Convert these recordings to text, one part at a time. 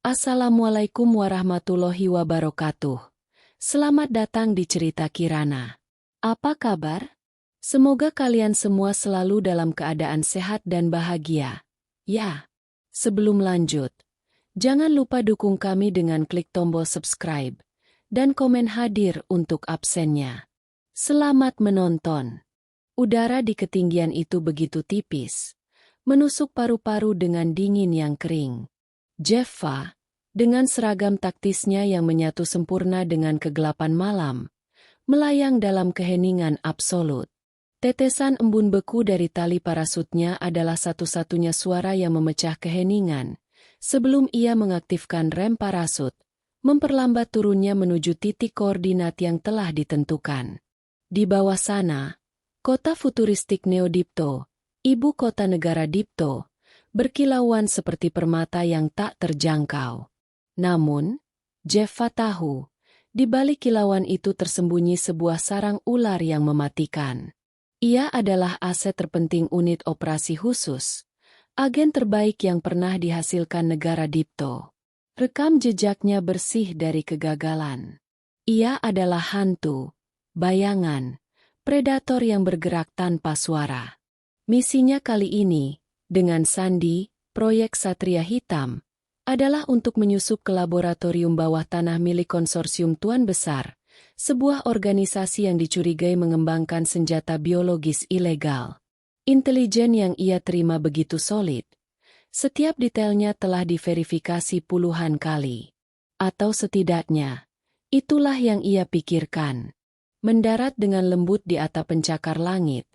Assalamualaikum warahmatullahi wabarakatuh. Selamat datang di Cerita Kirana. Apa kabar? Semoga kalian semua selalu dalam keadaan sehat dan bahagia. Ya, sebelum lanjut, jangan lupa dukung kami dengan klik tombol subscribe dan komen hadir untuk absennya. Selamat menonton. Udara di ketinggian itu begitu tipis, menusuk paru-paru dengan dingin yang kering. Jeffa, dengan seragam taktisnya yang menyatu sempurna dengan kegelapan malam, melayang dalam keheningan absolut. Tetesan embun beku dari tali parasutnya adalah satu-satunya suara yang memecah keheningan, sebelum ia mengaktifkan rem parasut, memperlambat turunnya menuju titik koordinat yang telah ditentukan. Di bawah sana, kota futuristik Neo Dipto, ibu kota negara Dipto, berkilauan seperti permata yang tak terjangkau. Namun, Jeffa tahu, di balik kilauan itu tersembunyi sebuah sarang ular yang mematikan. Ia adalah aset terpenting unit operasi khusus, agen terbaik yang pernah dihasilkan negara Dipto. Rekam jejaknya bersih dari kegagalan. Ia adalah hantu, bayangan, predator yang bergerak tanpa suara. Misinya kali ini, dengan Sandi, proyek Satria Hitam, adalah untuk menyusup ke laboratorium bawah tanah milik konsorsium Tuan Besar, sebuah organisasi yang dicurigai mengembangkan senjata biologis ilegal. Intelijen yang ia terima begitu solid. Setiap detailnya telah diverifikasi puluhan kali. Atau setidaknya, itulah yang ia pikirkan. Mendarat dengan lembut di atap pencakar langit,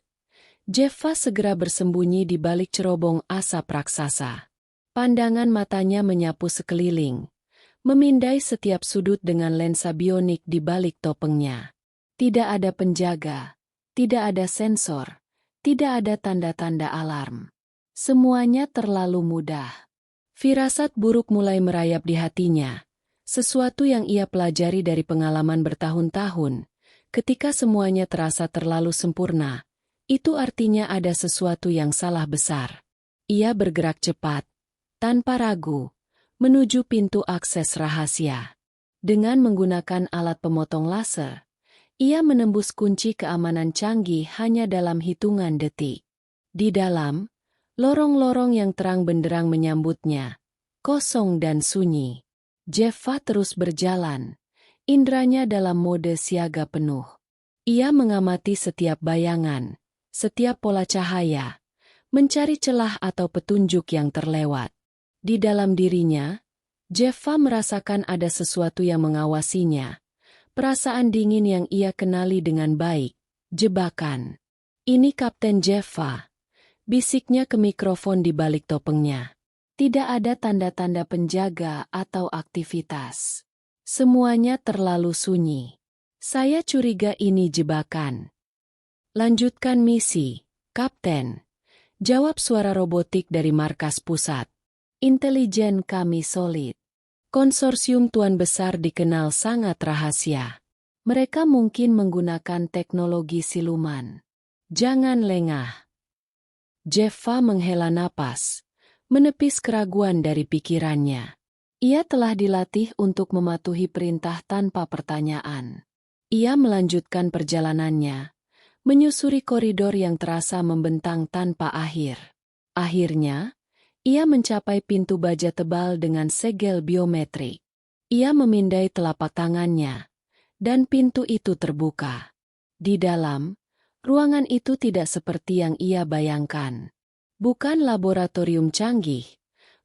Jeffa segera bersembunyi di balik cerobong asap raksasa. Pandangan matanya menyapu sekeliling, memindai setiap sudut dengan lensa bionik di balik topengnya. Tidak ada penjaga, tidak ada sensor, tidak ada tanda-tanda alarm. Semuanya terlalu mudah. Firasat buruk mulai merayap di hatinya, sesuatu yang ia pelajari dari pengalaman bertahun-tahun. Ketika semuanya terasa terlalu sempurna, itu artinya ada sesuatu yang salah besar. Ia bergerak cepat, tanpa ragu, menuju pintu akses rahasia. Dengan menggunakan alat pemotong laser, ia menembus kunci keamanan canggih hanya dalam hitungan detik. Di dalam, lorong-lorong yang terang benderang menyambutnya, kosong dan sunyi. Jeffa terus berjalan, indranya dalam mode siaga penuh. Ia mengamati setiap bayangan, setiap pola cahaya, mencari celah atau petunjuk yang terlewat. Di dalam dirinya, Jeffa merasakan ada sesuatu yang mengawasinya. Perasaan dingin yang ia kenali dengan baik. Jebakan. Ini Kapten Jeffa, bisiknya ke mikrofon di balik topengnya. Tidak ada tanda-tanda penjaga atau aktivitas. Semuanya terlalu sunyi. Saya curiga ini jebakan. Lanjutkan misi, Kapten. Jawab suara robotik dari markas pusat. Intelijen kami solid. Konsorsium Tuan Besar dikenal sangat rahasia. Mereka mungkin menggunakan teknologi siluman. Jangan lengah. Jeffa menghela napas, menepis keraguan dari pikirannya. Ia telah dilatih untuk mematuhi perintah tanpa pertanyaan. Ia melanjutkan perjalanannya, menyusuri koridor yang terasa membentang tanpa akhir. Akhirnya, ia mencapai pintu baja tebal dengan segel biometrik. Ia memindai telapak tangannya, dan pintu itu terbuka. Di dalam, ruangan itu tidak seperti yang ia bayangkan. Bukan laboratorium canggih,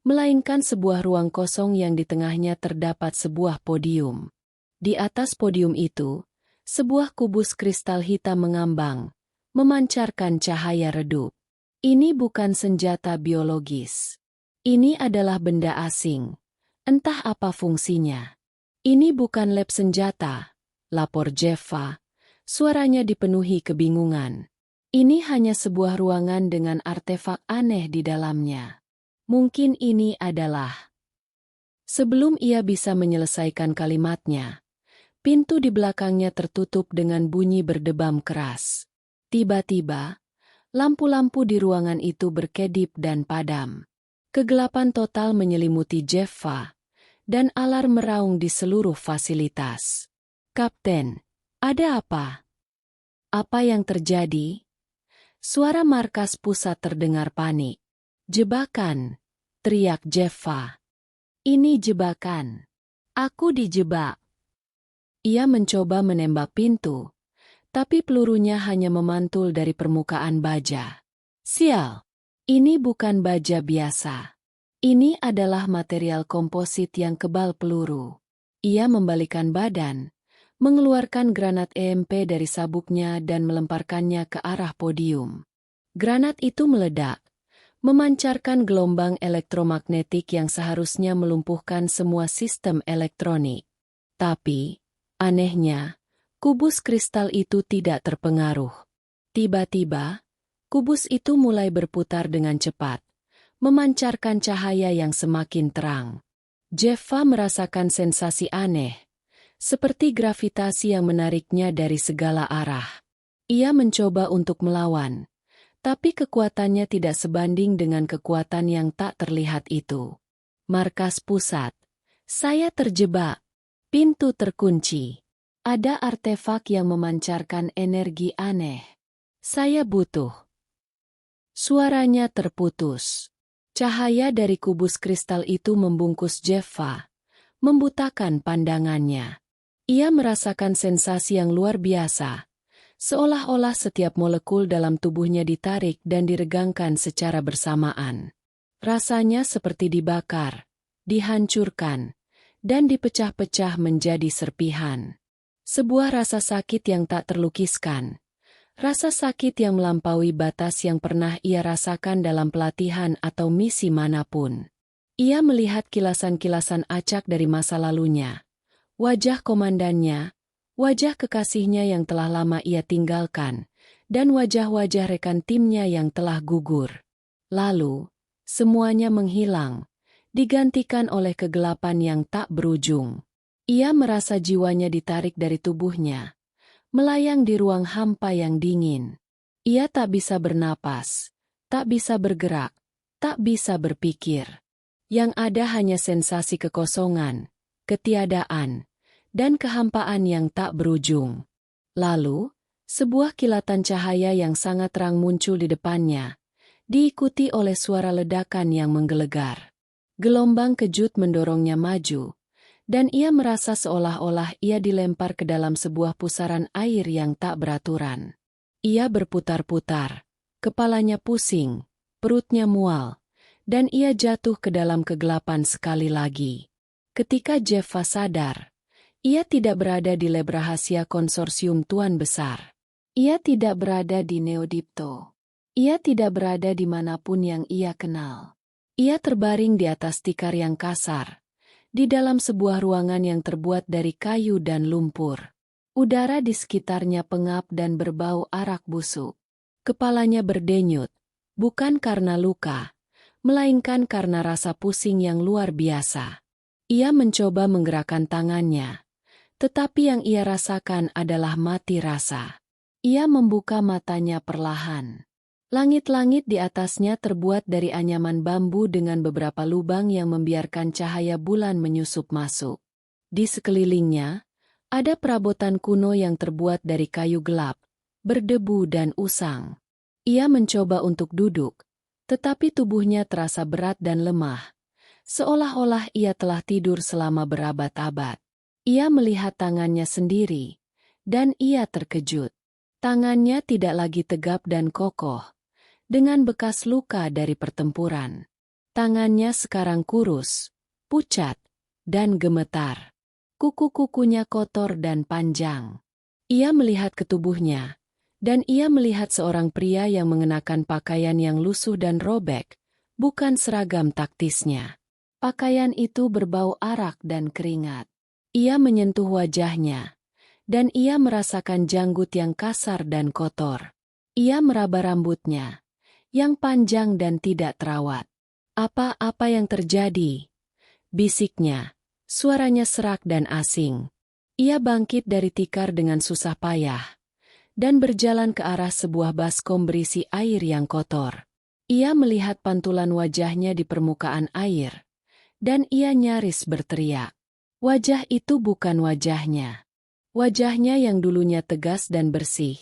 melainkan sebuah ruang kosong yang di tengahnya terdapat sebuah podium. Di atas podium itu, sebuah kubus kristal hitam mengambang, memancarkan cahaya redup. Ini bukan senjata biologis. Ini adalah benda asing. Entah apa fungsinya. Ini bukan lab senjata, lapor Jeffa. Suaranya dipenuhi kebingungan. Ini hanya sebuah ruangan dengan artefak aneh di dalamnya. Mungkin ini adalah... Sebelum ia bisa menyelesaikan kalimatnya, pintu di belakangnya tertutup dengan bunyi berdebam keras. Tiba-tiba, lampu-lampu di ruangan itu berkedip dan padam. Kegelapan total menyelimuti Jeffa, dan alarm meraung di seluruh fasilitas. "Kapten, ada apa? Apa yang terjadi?" Suara markas pusat terdengar panik. "Jebakan!" teriak Jeffa. "Ini jebakan. Aku dijebak." Ia mencoba menembak pintu, tapi pelurunya hanya memantul dari permukaan baja. "Sial! Ini bukan baja biasa. Ini adalah material komposit yang kebal peluru." Ia membalikkan badan, mengeluarkan granat EMP dari sabuknya dan melemparkannya ke arah podium. Granat itu meledak, memancarkan gelombang elektromagnetik yang seharusnya melumpuhkan semua sistem elektronik. Tapi, anehnya, kubus kristal itu tidak terpengaruh. Tiba-tiba, kubus itu mulai berputar dengan cepat, memancarkan cahaya yang semakin terang. Jeffa merasakan sensasi aneh, seperti gravitasi yang menariknya dari segala arah. Ia mencoba untuk melawan, tapi kekuatannya tidak sebanding dengan kekuatan yang tak terlihat itu. "Markas pusat. Saya terjebak. Pintu terkunci. Ada artefak yang memancarkan energi aneh. Saya butuh." Suaranya terputus. Cahaya dari kubus kristal itu membungkus Jeffa, membutakan pandangannya. Ia merasakan sensasi yang luar biasa, seolah-olah setiap molekul dalam tubuhnya ditarik dan diregangkan secara bersamaan. Rasanya seperti dibakar, dihancurkan, dan dipecah-pecah menjadi serpihan. Sebuah rasa sakit yang tak terlukiskan. Rasa sakit yang melampaui batas yang pernah ia rasakan dalam pelatihan atau misi manapun. Ia melihat kilasan-kilasan acak dari masa lalunya. Wajah komandannya, wajah kekasihnya yang telah lama ia tinggalkan, dan wajah-wajah rekan timnya yang telah gugur. Lalu, semuanya menghilang, digantikan oleh kegelapan yang tak berujung. Ia merasa jiwanya ditarik dari tubuhnya, melayang di ruang hampa yang dingin. Ia tak bisa bernapas, tak bisa bergerak, tak bisa berpikir. Yang ada hanya sensasi kekosongan, ketiadaan, dan kehampaan yang tak berujung. Lalu, sebuah kilatan cahaya yang sangat terang muncul di depannya, diikuti oleh suara ledakan yang menggelegar. Gelombang kejut mendorongnya maju, dan ia merasa seolah-olah ia dilempar ke dalam sebuah pusaran air yang tak beraturan. Ia berputar-putar, kepalanya pusing, perutnya mual, dan ia jatuh ke dalam kegelapan sekali lagi. Ketika Jeffa sadar, ia tidak berada di lab rahasia konsorsium Tuan Besar. Ia tidak berada di Neodipto. Ia tidak berada di manapun yang ia kenal. Ia terbaring di atas tikar yang kasar, di dalam sebuah ruangan yang terbuat dari kayu dan lumpur. Udara di sekitarnya pengap dan berbau arak busuk. Kepalanya berdenyut, bukan karena luka, melainkan karena rasa pusing yang luar biasa. Ia mencoba menggerakkan tangannya, tetapi yang ia rasakan adalah mati rasa. Ia membuka matanya perlahan. Langit-langit di atasnya terbuat dari anyaman bambu dengan beberapa lubang yang membiarkan cahaya bulan menyusup masuk. Di sekelilingnya, ada perabotan kuno yang terbuat dari kayu gelap, berdebu dan usang. Ia mencoba untuk duduk, tetapi tubuhnya terasa berat dan lemah, seolah-olah ia telah tidur selama berabad-abad. Ia melihat tangannya sendiri, dan ia terkejut. Tangannya tidak lagi tegap dan kokoh, dengan bekas luka dari pertempuran. Tangannya sekarang kurus, pucat, dan gemetar. Kuku-kukunya kotor dan panjang. Ia melihat ke tubuhnya, dan ia melihat seorang pria yang mengenakan pakaian yang lusuh dan robek, bukan seragam taktisnya. Pakaian itu berbau arak dan keringat. Ia menyentuh wajahnya, dan ia merasakan janggut yang kasar dan kotor. Ia meraba rambutnya, yang panjang dan tidak terawat. "Apa-apa yang terjadi?" bisiknya, suaranya serak dan asing. Ia bangkit dari tikar dengan susah payah, dan berjalan ke arah sebuah baskom berisi air yang kotor. Ia melihat pantulan wajahnya di permukaan air, dan ia nyaris berteriak. Wajah itu bukan wajahnya. Wajahnya yang dulunya tegas dan bersih,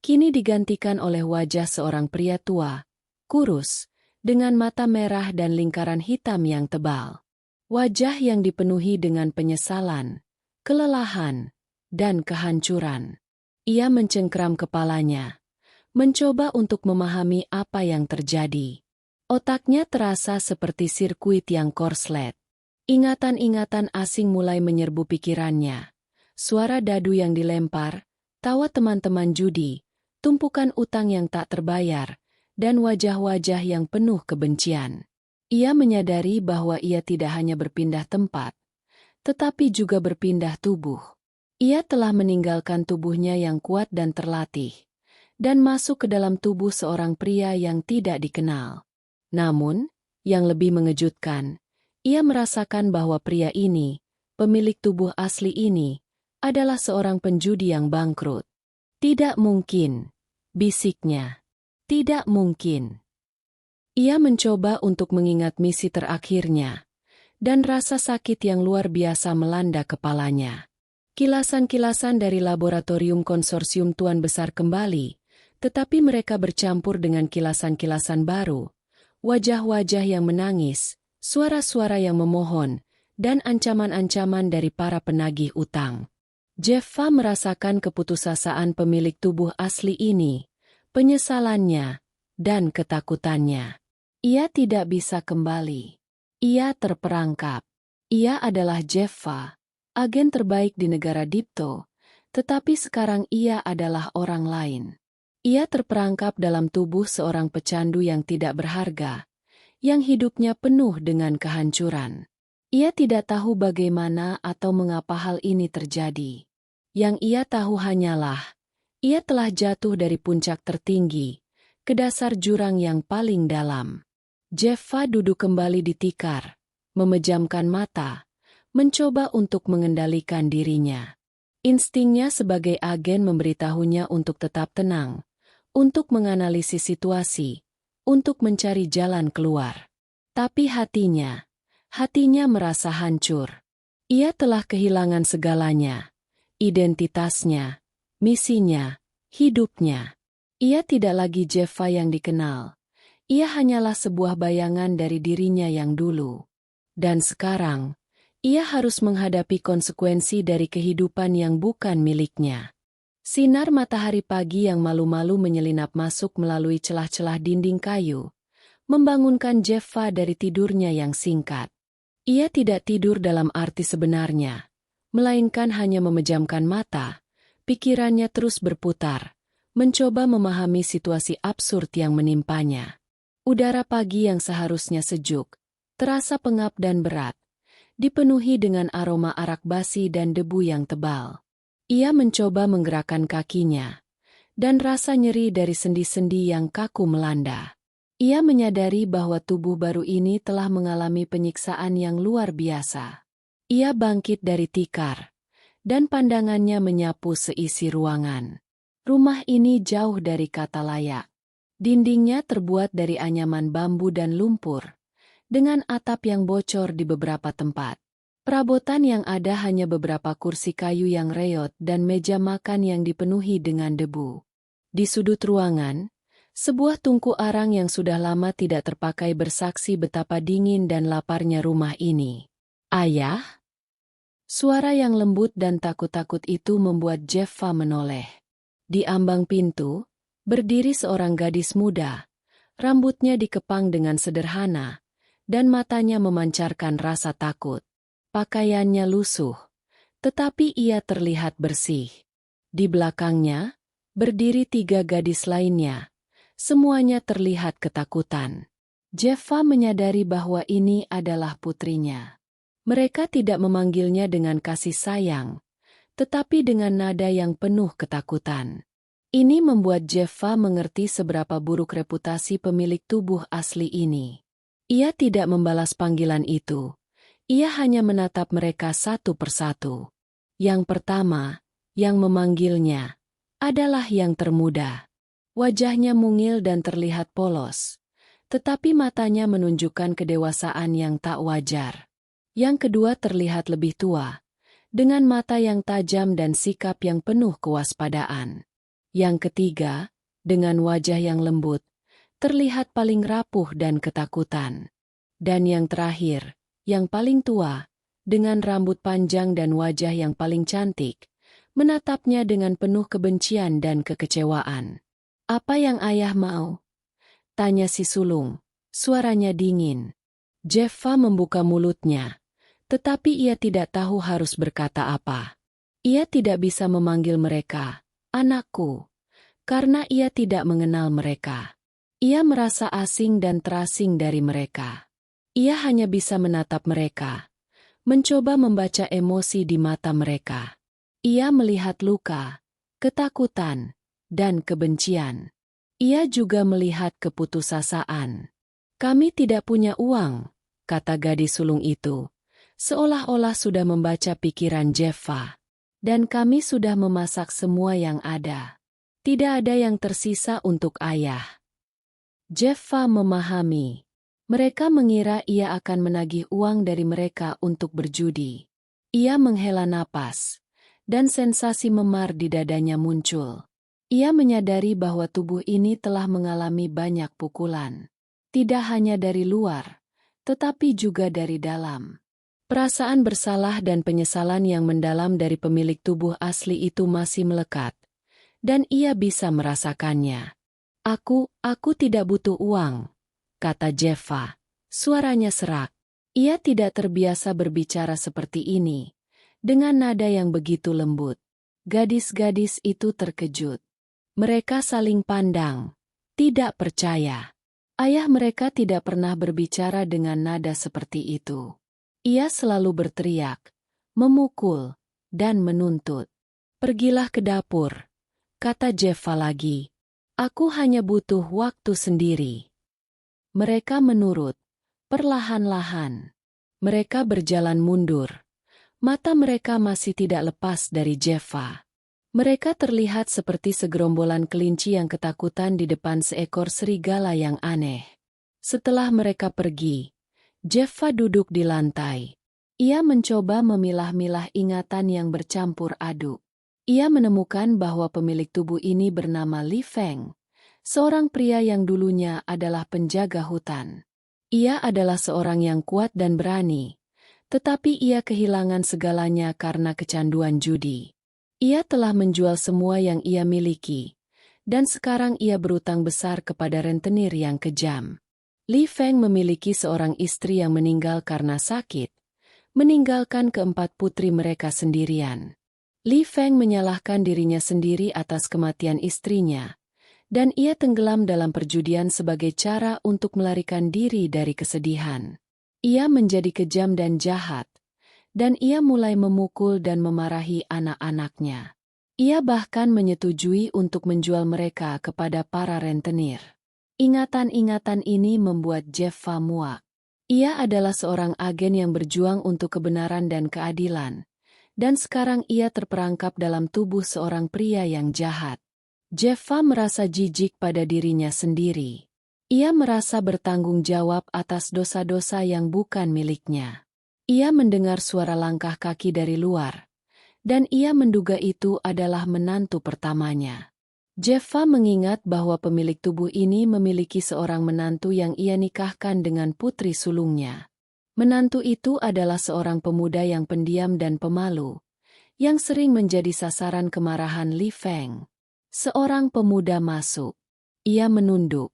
kini digantikan oleh wajah seorang pria tua, kurus, dengan mata merah dan lingkaran hitam yang tebal. Wajah yang dipenuhi dengan penyesalan, kelelahan, dan kehancuran. Ia mencengkram kepalanya, mencoba untuk memahami apa yang terjadi. Otaknya terasa seperti sirkuit yang korslet. Ingatan-ingatan asing mulai menyerbu pikirannya. Suara dadu yang dilempar, tawa teman-teman judi, tumpukan utang yang tak terbayar, dan wajah-wajah yang penuh kebencian. Ia menyadari bahwa ia tidak hanya berpindah tempat, tetapi juga berpindah tubuh. Ia telah meninggalkan tubuhnya yang kuat dan terlatih, dan masuk ke dalam tubuh seorang pria yang tidak dikenal. Namun, yang lebih mengejutkan, ia merasakan bahwa pria ini, pemilik tubuh asli ini, adalah seorang penjudi yang bangkrut. Tidak mungkin, bisiknya. Tidak mungkin. Ia mencoba untuk mengingat misi terakhirnya, dan rasa sakit yang luar biasa melanda kepalanya. Kilasan-kilasan dari laboratorium konsorsium Tuan Besar kembali, tetapi mereka bercampur dengan kilasan-kilasan baru, wajah-wajah yang menangis, suara-suara yang memohon, dan ancaman-ancaman dari para penagih utang. Jeffa merasakan keputusasaan pemilik tubuh asli ini, penyesalannya, dan ketakutannya. Ia tidak bisa kembali. Ia terperangkap. Ia adalah Jeffa, agen terbaik di negara Dipto, tetapi sekarang ia adalah orang lain. Ia terperangkap dalam tubuh seorang pecandu yang tidak berharga, yang hidupnya penuh dengan kehancuran. Ia tidak tahu bagaimana atau mengapa hal ini terjadi. Yang ia tahu hanyalah, ia telah jatuh dari puncak tertinggi, ke dasar jurang yang paling dalam. Jeffa duduk kembali di tikar, memejamkan mata, mencoba untuk mengendalikan dirinya. Instingnya sebagai agen memberitahunya untuk tetap tenang, untuk menganalisis situasi, untuk mencari jalan keluar. Tapi hatinya merasa hancur. Ia telah kehilangan segalanya. Identitasnya, misinya, hidupnya. Ia tidak lagi Jeffa yang dikenal. Ia hanyalah sebuah bayangan dari dirinya yang dulu. Dan sekarang, ia harus menghadapi konsekuensi dari kehidupan yang bukan miliknya. Sinar matahari pagi yang malu-malu menyelinap masuk melalui celah-celah dinding kayu, membangunkan Jeffa dari tidurnya yang singkat. Ia tidak tidur dalam arti sebenarnya, melainkan hanya memejamkan mata, pikirannya terus berputar, mencoba memahami situasi absurd yang menimpanya. Udara pagi yang seharusnya sejuk, terasa pengap dan berat, dipenuhi dengan aroma arak basi dan debu yang tebal. Ia mencoba menggerakkan kakinya, dan rasa nyeri dari sendi-sendi yang kaku melanda. Ia menyadari bahwa tubuh baru ini telah mengalami penyiksaan yang luar biasa. Ia bangkit dari tikar, dan pandangannya menyapu seisi ruangan. Rumah ini jauh dari kata layak. Dindingnya terbuat dari anyaman bambu dan lumpur, dengan atap yang bocor di beberapa tempat. Perabotan yang ada hanya beberapa kursi kayu yang reot dan meja makan yang dipenuhi dengan debu. Di sudut ruangan, sebuah tungku arang yang sudah lama tidak terpakai bersaksi betapa dingin dan laparnya rumah ini. "Ayah?" Suara yang lembut dan takut-takut itu membuat Jeffa menoleh. Di ambang pintu, berdiri seorang gadis muda. Rambutnya dikepang dengan sederhana, dan matanya memancarkan rasa takut. Pakaiannya lusuh, tetapi ia terlihat bersih. Di belakangnya, berdiri 3 gadis lainnya. Semuanya terlihat ketakutan. Jeffa menyadari bahwa ini adalah putrinya. Mereka tidak memanggilnya dengan kasih sayang, tetapi dengan nada yang penuh ketakutan. Ini membuat Jeffa mengerti seberapa buruk reputasi pemilik tubuh asli ini. Ia tidak membalas panggilan itu. Ia hanya menatap mereka satu persatu. Yang pertama, yang memanggilnya, adalah yang termuda. Wajahnya mungil dan terlihat polos, tetapi matanya menunjukkan kedewasaan yang tak wajar. Yang kedua terlihat lebih tua, dengan mata yang tajam dan sikap yang penuh kewaspadaan. Yang ketiga, dengan wajah yang lembut, terlihat paling rapuh dan ketakutan. Dan yang terakhir, yang paling tua, dengan rambut panjang dan wajah yang paling cantik, menatapnya dengan penuh kebencian dan kekecewaan. "Apa yang ayah mau?" tanya si sulung. Suaranya dingin. Jeffa membuka mulutnya, tetapi ia tidak tahu harus berkata apa. Ia tidak bisa memanggil mereka, "Anakku," karena ia tidak mengenal mereka. Ia merasa asing dan terasing dari mereka. Ia hanya bisa menatap mereka, mencoba membaca emosi di mata mereka. Ia melihat luka, ketakutan, dan kebencian. Ia juga melihat keputusasaan. "Kami tidak punya uang," kata gadis sulung itu, seolah-olah sudah membaca pikiran Jeffa. "Dan kami sudah memasak semua yang ada. Tidak ada yang tersisa untuk ayah." Jeffa memahami. Mereka mengira ia akan menagih uang dari mereka untuk berjudi. Ia menghela napas, dan sensasi memar di dadanya muncul. Ia menyadari bahwa tubuh ini telah mengalami banyak pukulan. Tidak hanya dari luar, tetapi juga dari dalam. Perasaan bersalah dan penyesalan yang mendalam dari pemilik tubuh asli itu masih melekat, dan ia bisa merasakannya. Aku tidak butuh uang," kata Jeffa. Suaranya serak. Ia tidak terbiasa berbicara seperti ini, dengan nada yang begitu lembut. Gadis-gadis itu terkejut. Mereka saling pandang, tidak percaya. Ayah mereka tidak pernah berbicara dengan nada seperti itu. Ia selalu berteriak, memukul, dan menuntut. "Pergilah ke dapur," kata Jeffa lagi. "Aku hanya butuh waktu sendiri." Mereka menurut, perlahan-lahan. Mereka berjalan mundur. Mata mereka masih tidak lepas dari Jeffa. Mereka terlihat seperti segerombolan kelinci yang ketakutan di depan seekor serigala yang aneh. Setelah mereka pergi, Jeffa duduk di lantai. Ia mencoba memilah-milah ingatan yang bercampur aduk. Ia menemukan bahwa pemilik tubuh ini bernama Li Feng, seorang pria yang dulunya adalah penjaga hutan. Ia adalah seorang yang kuat dan berani, tetapi ia kehilangan segalanya karena kecanduan judi. Ia telah menjual semua yang ia miliki, dan sekarang ia berutang besar kepada rentenir yang kejam. Li Feng memiliki seorang istri yang meninggal karena sakit, meninggalkan keempat putri mereka sendirian. Li Feng menyalahkan dirinya sendiri atas kematian istrinya, dan ia tenggelam dalam perjudian sebagai cara untuk melarikan diri dari kesedihan. Ia menjadi kejam dan jahat, dan ia mulai memukul dan memarahi anak-anaknya. Ia bahkan menyetujui untuk menjual mereka kepada para rentenir. Ingatan-ingatan ini membuat Jeffa muak. Ia adalah seorang agen yang berjuang untuk kebenaran dan keadilan, dan sekarang ia terperangkap dalam tubuh seorang pria yang jahat. Jeffa merasa jijik pada dirinya sendiri. Ia merasa bertanggung jawab atas dosa-dosa yang bukan miliknya. Ia mendengar suara langkah kaki dari luar, dan ia menduga itu adalah menantu pertamanya. Jeffa mengingat bahwa pemilik tubuh ini memiliki seorang menantu yang ia nikahkan dengan putri sulungnya. Menantu itu adalah seorang pemuda yang pendiam dan pemalu, yang sering menjadi sasaran kemarahan Li Feng. Seorang pemuda masuk. Ia menunduk,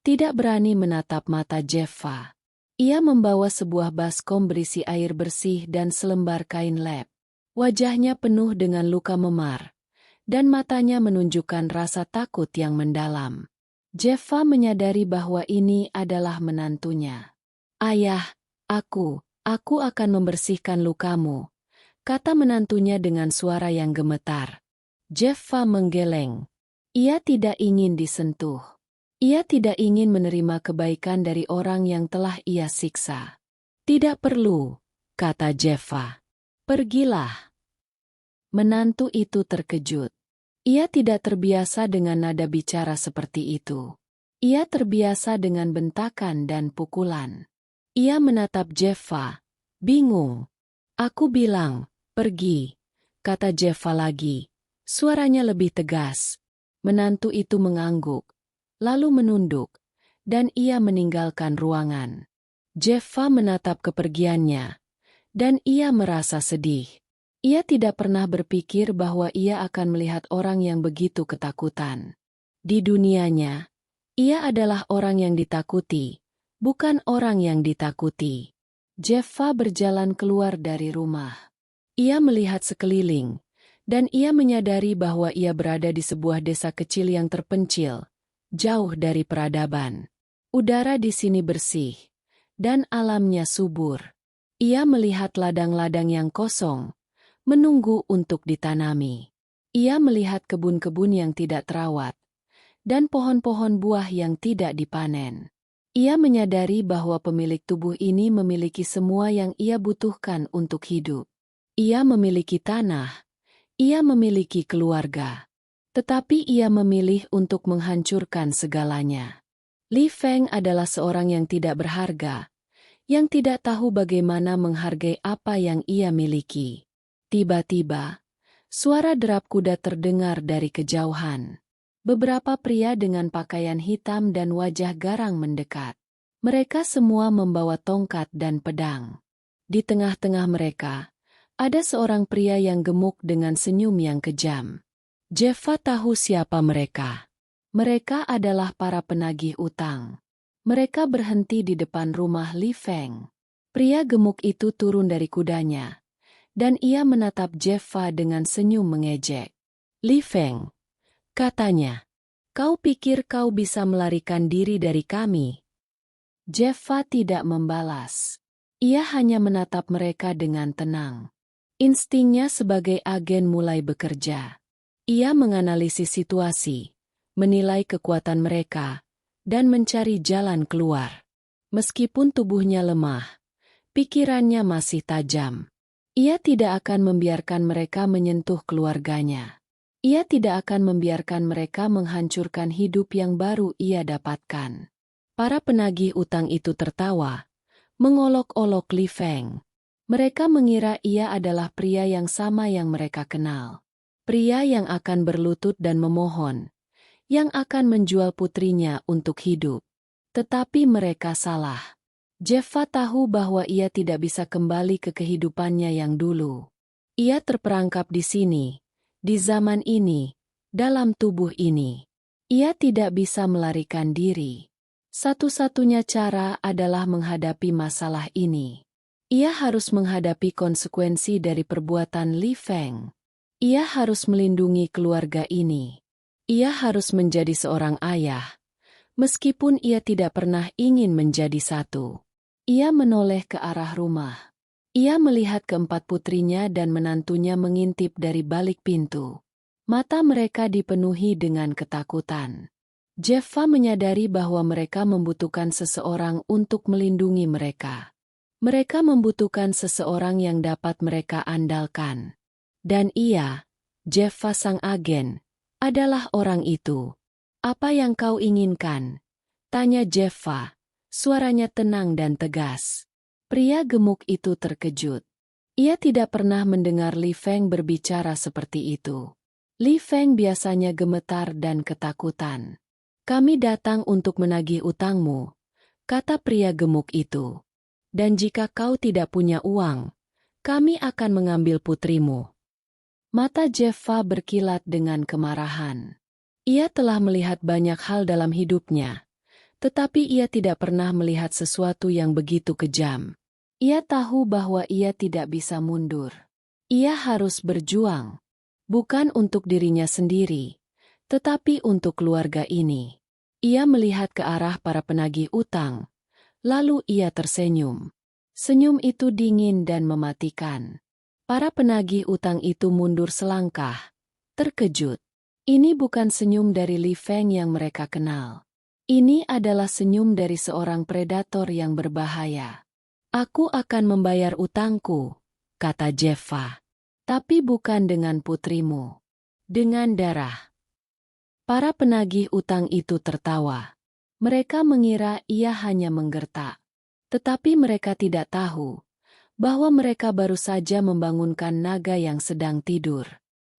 tidak berani menatap mata Jeffa. Ia membawa sebuah baskom berisi air bersih dan selembar kain lap. Wajahnya penuh dengan luka memar, dan matanya menunjukkan rasa takut yang mendalam. Jeffa menyadari bahwa ini adalah menantunya. "Ayah, aku akan membersihkan lukamu," kata menantunya dengan suara yang gemetar. Jeffa menggeleng. Ia tidak ingin disentuh. Ia tidak ingin menerima kebaikan dari orang yang telah ia siksa. "Tidak perlu," kata Jeffa. "Pergilah." Menantu itu terkejut. Ia tidak terbiasa dengan nada bicara seperti itu. Ia terbiasa dengan bentakan dan pukulan. Ia menatap Jeffa, Bingung. Aku bilang, pergi, kata Jeffa lagi. Suaranya lebih tegas. Menantu itu mengangguk, lalu menunduk, dan ia meninggalkan ruangan. Jeffa menatap kepergiannya, dan ia merasa sedih. Ia tidak pernah berpikir bahwa ia akan melihat orang yang begitu ketakutan. Di dunianya, ia adalah orang yang ditakuti, bukan orang yang ditakuti. Jeffa berjalan keluar dari rumah. Ia melihat sekeliling, dan ia menyadari bahwa ia berada di sebuah desa kecil yang terpencil, jauh dari peradaban. Udara di sini bersih, dan alamnya subur. Ia melihat ladang-ladang yang kosong, menunggu untuk ditanami. Ia melihat kebun-kebun yang tidak terawat, dan pohon-pohon buah yang tidak dipanen. Ia menyadari bahwa pemilik tubuh ini memiliki semua yang ia butuhkan untuk hidup. Ia memiliki tanah, ia memiliki keluarga. Tetapi ia memilih untuk menghancurkan segalanya. Li Feng adalah seorang yang tidak berharga, yang tidak tahu bagaimana menghargai apa yang ia miliki. Tiba-tiba, suara derap kuda terdengar dari kejauhan. Beberapa pria dengan pakaian hitam dan wajah garang mendekat. Mereka semua membawa tongkat dan pedang. Di tengah-tengah mereka, ada seorang pria yang gemuk dengan senyum yang kejam. Jeffa tahu siapa mereka. Mereka adalah para penagih utang. Mereka berhenti di depan rumah Li Feng. Pria gemuk itu turun dari kudanya, dan ia menatap Jeffa dengan senyum mengejek. Li Feng, katanya, kau pikir kau bisa melarikan diri dari kami? Jeffa tidak membalas. Ia hanya menatap mereka dengan tenang. Instingnya sebagai agen mulai bekerja. Ia menganalisis situasi, menilai kekuatan mereka, dan mencari jalan keluar. Meskipun tubuhnya lemah, pikirannya masih tajam. Ia tidak akan membiarkan mereka menyentuh keluarganya. Ia tidak akan membiarkan mereka menghancurkan hidup yang baru ia dapatkan. Para penagih utang itu tertawa, mengolok-olok Li Feng. Mereka mengira ia adalah pria yang sama yang mereka kenal. Pria yang akan berlutut dan memohon, yang akan menjual putrinya untuk hidup. Tetapi mereka salah. Jeffa tahu bahwa ia tidak bisa kembali ke kehidupannya yang dulu. Ia terperangkap di sini, di zaman ini, dalam tubuh ini. Ia tidak bisa melarikan diri. Satu-satunya cara adalah menghadapi masalah ini. Ia harus menghadapi konsekuensi dari perbuatan Li Feng. Ia harus melindungi keluarga ini. Ia harus menjadi seorang ayah, meskipun ia tidak pernah ingin menjadi satu. Ia menoleh ke arah rumah. Ia melihat keempat putrinya dan menantunya mengintip dari balik pintu. Mata mereka dipenuhi dengan ketakutan. Jeffa menyadari bahwa mereka membutuhkan seseorang untuk melindungi mereka. Mereka membutuhkan seseorang yang dapat mereka andalkan. Dan ia, Jeffa sang agen, adalah orang itu. Apa yang kau inginkan? Tanya Jeffa, suaranya tenang dan tegas. Pria gemuk itu terkejut. Ia tidak pernah mendengar Li Feng berbicara seperti itu. Li Feng biasanya gemetar dan ketakutan. Kami datang untuk menagih utangmu, kata pria gemuk itu. Dan jika kau tidak punya uang, kami akan mengambil putrimu. Mata Jeffa berkilat dengan kemarahan. Ia telah melihat banyak hal dalam hidupnya, tetapi ia tidak pernah melihat sesuatu yang begitu kejam. Ia tahu bahwa ia tidak bisa mundur. Ia harus berjuang, bukan untuk dirinya sendiri, tetapi untuk keluarga ini. Ia melihat ke arah para penagih utang, lalu ia tersenyum. Senyum itu dingin dan mematikan. Para penagih utang itu mundur selangkah, terkejut. Ini bukan senyum dari Li Feng yang mereka kenal. Ini adalah senyum dari seorang predator yang berbahaya. Aku akan membayar utangku, kata Jeffa. Tapi bukan dengan putrimu. Dengan darah. Para penagih utang itu tertawa. Mereka mengira ia hanya menggertak. Tetapi mereka tidak tahu bahwa mereka baru saja membangunkan naga yang sedang tidur.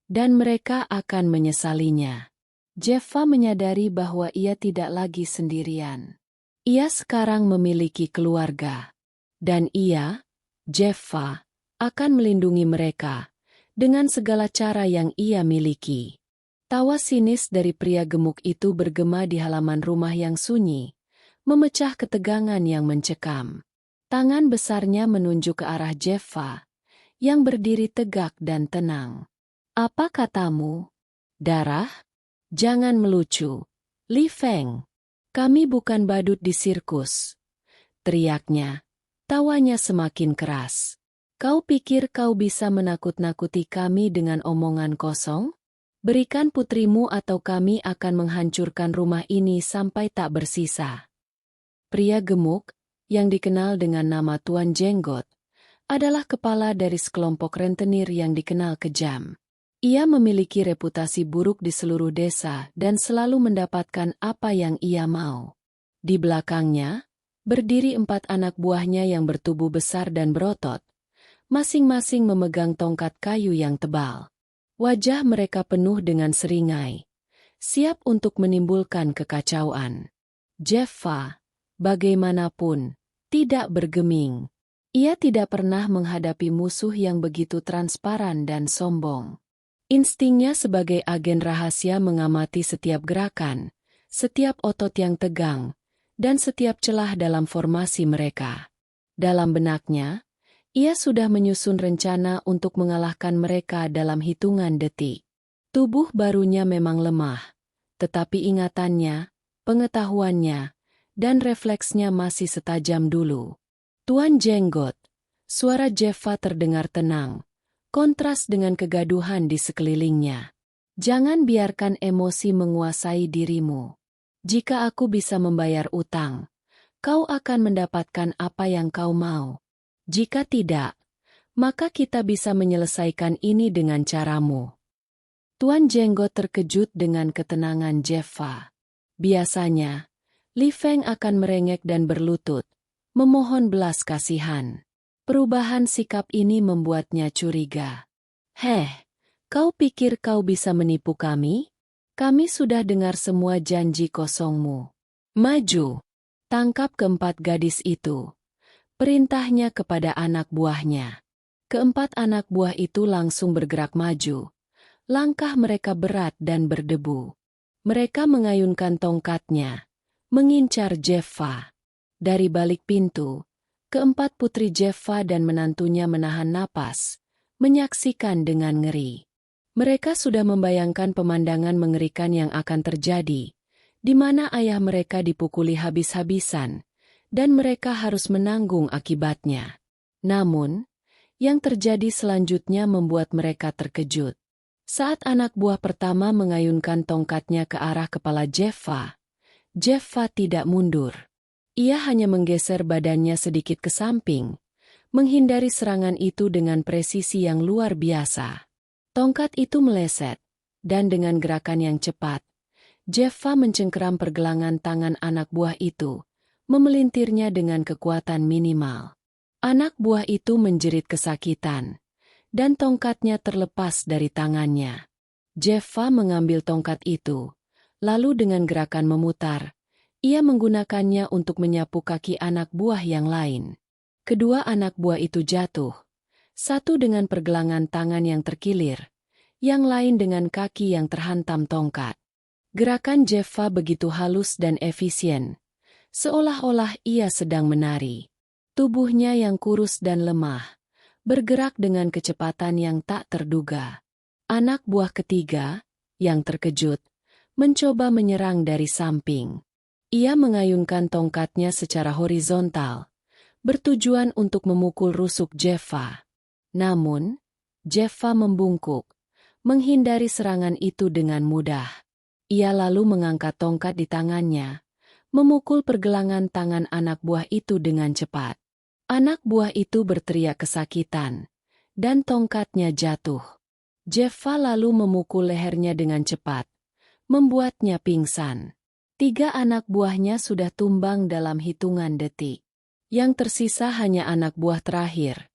Dan mereka akan menyesalinya. Jeffa menyadari bahwa ia tidak lagi sendirian. Ia sekarang memiliki keluarga. Dan ia, Jeffa, akan melindungi mereka dengan segala cara yang ia miliki. Tawa sinis dari pria gemuk itu bergema di halaman rumah yang sunyi, memecah ketegangan yang mencekam. Tangan besarnya menunjuk ke arah Jeffa, yang berdiri tegak dan tenang. Apa katamu? Darah? Jangan melucu. Li Feng. Kami bukan badut di sirkus. Teriaknya. Tawanya semakin keras. Kau pikir kau bisa menakut-nakuti kami dengan omongan kosong? Berikan putrimu atau kami akan menghancurkan rumah ini sampai tak bersisa. Pria gemuk, yang dikenal dengan nama Tuan Jenggot, adalah kepala dari sekelompok rentenir yang dikenal kejam. Ia memiliki reputasi buruk di seluruh desa dan selalu mendapatkan apa yang ia mau. Di belakangnya, berdiri 4 anak buahnya yang bertubuh besar dan berotot, masing-masing memegang tongkat kayu yang tebal. Wajah mereka penuh dengan seringai, siap untuk menimbulkan kekacauan. Jeffa, bagaimanapun, tidak bergeming. Ia tidak pernah menghadapi musuh yang begitu transparan dan sombong. Instingnya sebagai agen rahasia mengamati setiap gerakan, setiap otot yang tegang, dan setiap celah dalam formasi mereka. Dalam benaknya, ia sudah menyusun rencana untuk mengalahkan mereka dalam hitungan detik. Tubuh barunya memang lemah, tetapi ingatannya, pengetahuannya, dan refleksnya masih setajam dulu. Tuan Jenggot, suara Jeffa terdengar tenang, kontras dengan kegaduhan di sekelilingnya. Jangan biarkan emosi menguasai dirimu. Jika aku bisa membayar utang, kau akan mendapatkan apa yang kau mau. Jika tidak, maka kita bisa menyelesaikan ini dengan caramu. Tuan Jenggot terkejut dengan ketenangan Jeffa. Biasanya, Li Feng akan merengek dan berlutut, memohon belas kasihan. Perubahan sikap ini membuatnya curiga. Kau pikir kau bisa menipu kami? Kami sudah dengar semua janji kosongmu. Maju, tangkap keempat gadis itu. Perintahnya kepada anak buahnya. Keempat anak buah itu langsung bergerak maju. Langkah mereka berat dan berdebu. Mereka mengayunkan tongkatnya, mengincar Jeffa. Dari balik pintu, keempat putri Jeffa dan menantunya menahan napas, menyaksikan dengan ngeri. Mereka sudah membayangkan pemandangan mengerikan yang akan terjadi, di mana ayah mereka dipukuli habis-habisan, dan mereka harus menanggung akibatnya. Namun, yang terjadi selanjutnya membuat mereka terkejut. Saat anak buah pertama mengayunkan tongkatnya ke arah kepala Jeffa, Jeffa tidak mundur. Ia hanya menggeser badannya sedikit ke samping, menghindari serangan itu dengan presisi yang luar biasa. Tongkat itu meleset, dan dengan gerakan yang cepat, Jeffa mencengkeram pergelangan tangan anak buah itu, memelintirnya dengan kekuatan minimal. Anak buah itu menjerit kesakitan, dan tongkatnya terlepas dari tangannya. Jeffa mengambil tongkat itu, lalu dengan gerakan memutar, ia menggunakannya untuk menyapu kaki anak buah yang lain. Kedua anak buah itu jatuh, satu dengan pergelangan tangan yang terkilir, yang lain dengan kaki yang terhantam tongkat. Gerakan Jeffa begitu halus dan efisien, seolah-olah ia sedang menari. Tubuhnya yang kurus dan lemah, bergerak dengan kecepatan yang tak terduga. Anak buah ketiga, yang terkejut, mencoba menyerang dari samping. Ia mengayunkan tongkatnya secara horizontal, bertujuan untuk memukul rusuk Jeffa. Namun, Jeffa membungkuk, menghindari serangan itu dengan mudah. Ia lalu mengangkat tongkat di tangannya, memukul pergelangan tangan anak buah itu dengan cepat. Anak buah itu berteriak kesakitan, dan tongkatnya jatuh. Jeffa lalu memukul lehernya dengan cepat, membuatnya pingsan. 3 anak buahnya sudah tumbang dalam hitungan detik. Yang tersisa hanya anak buah terakhir,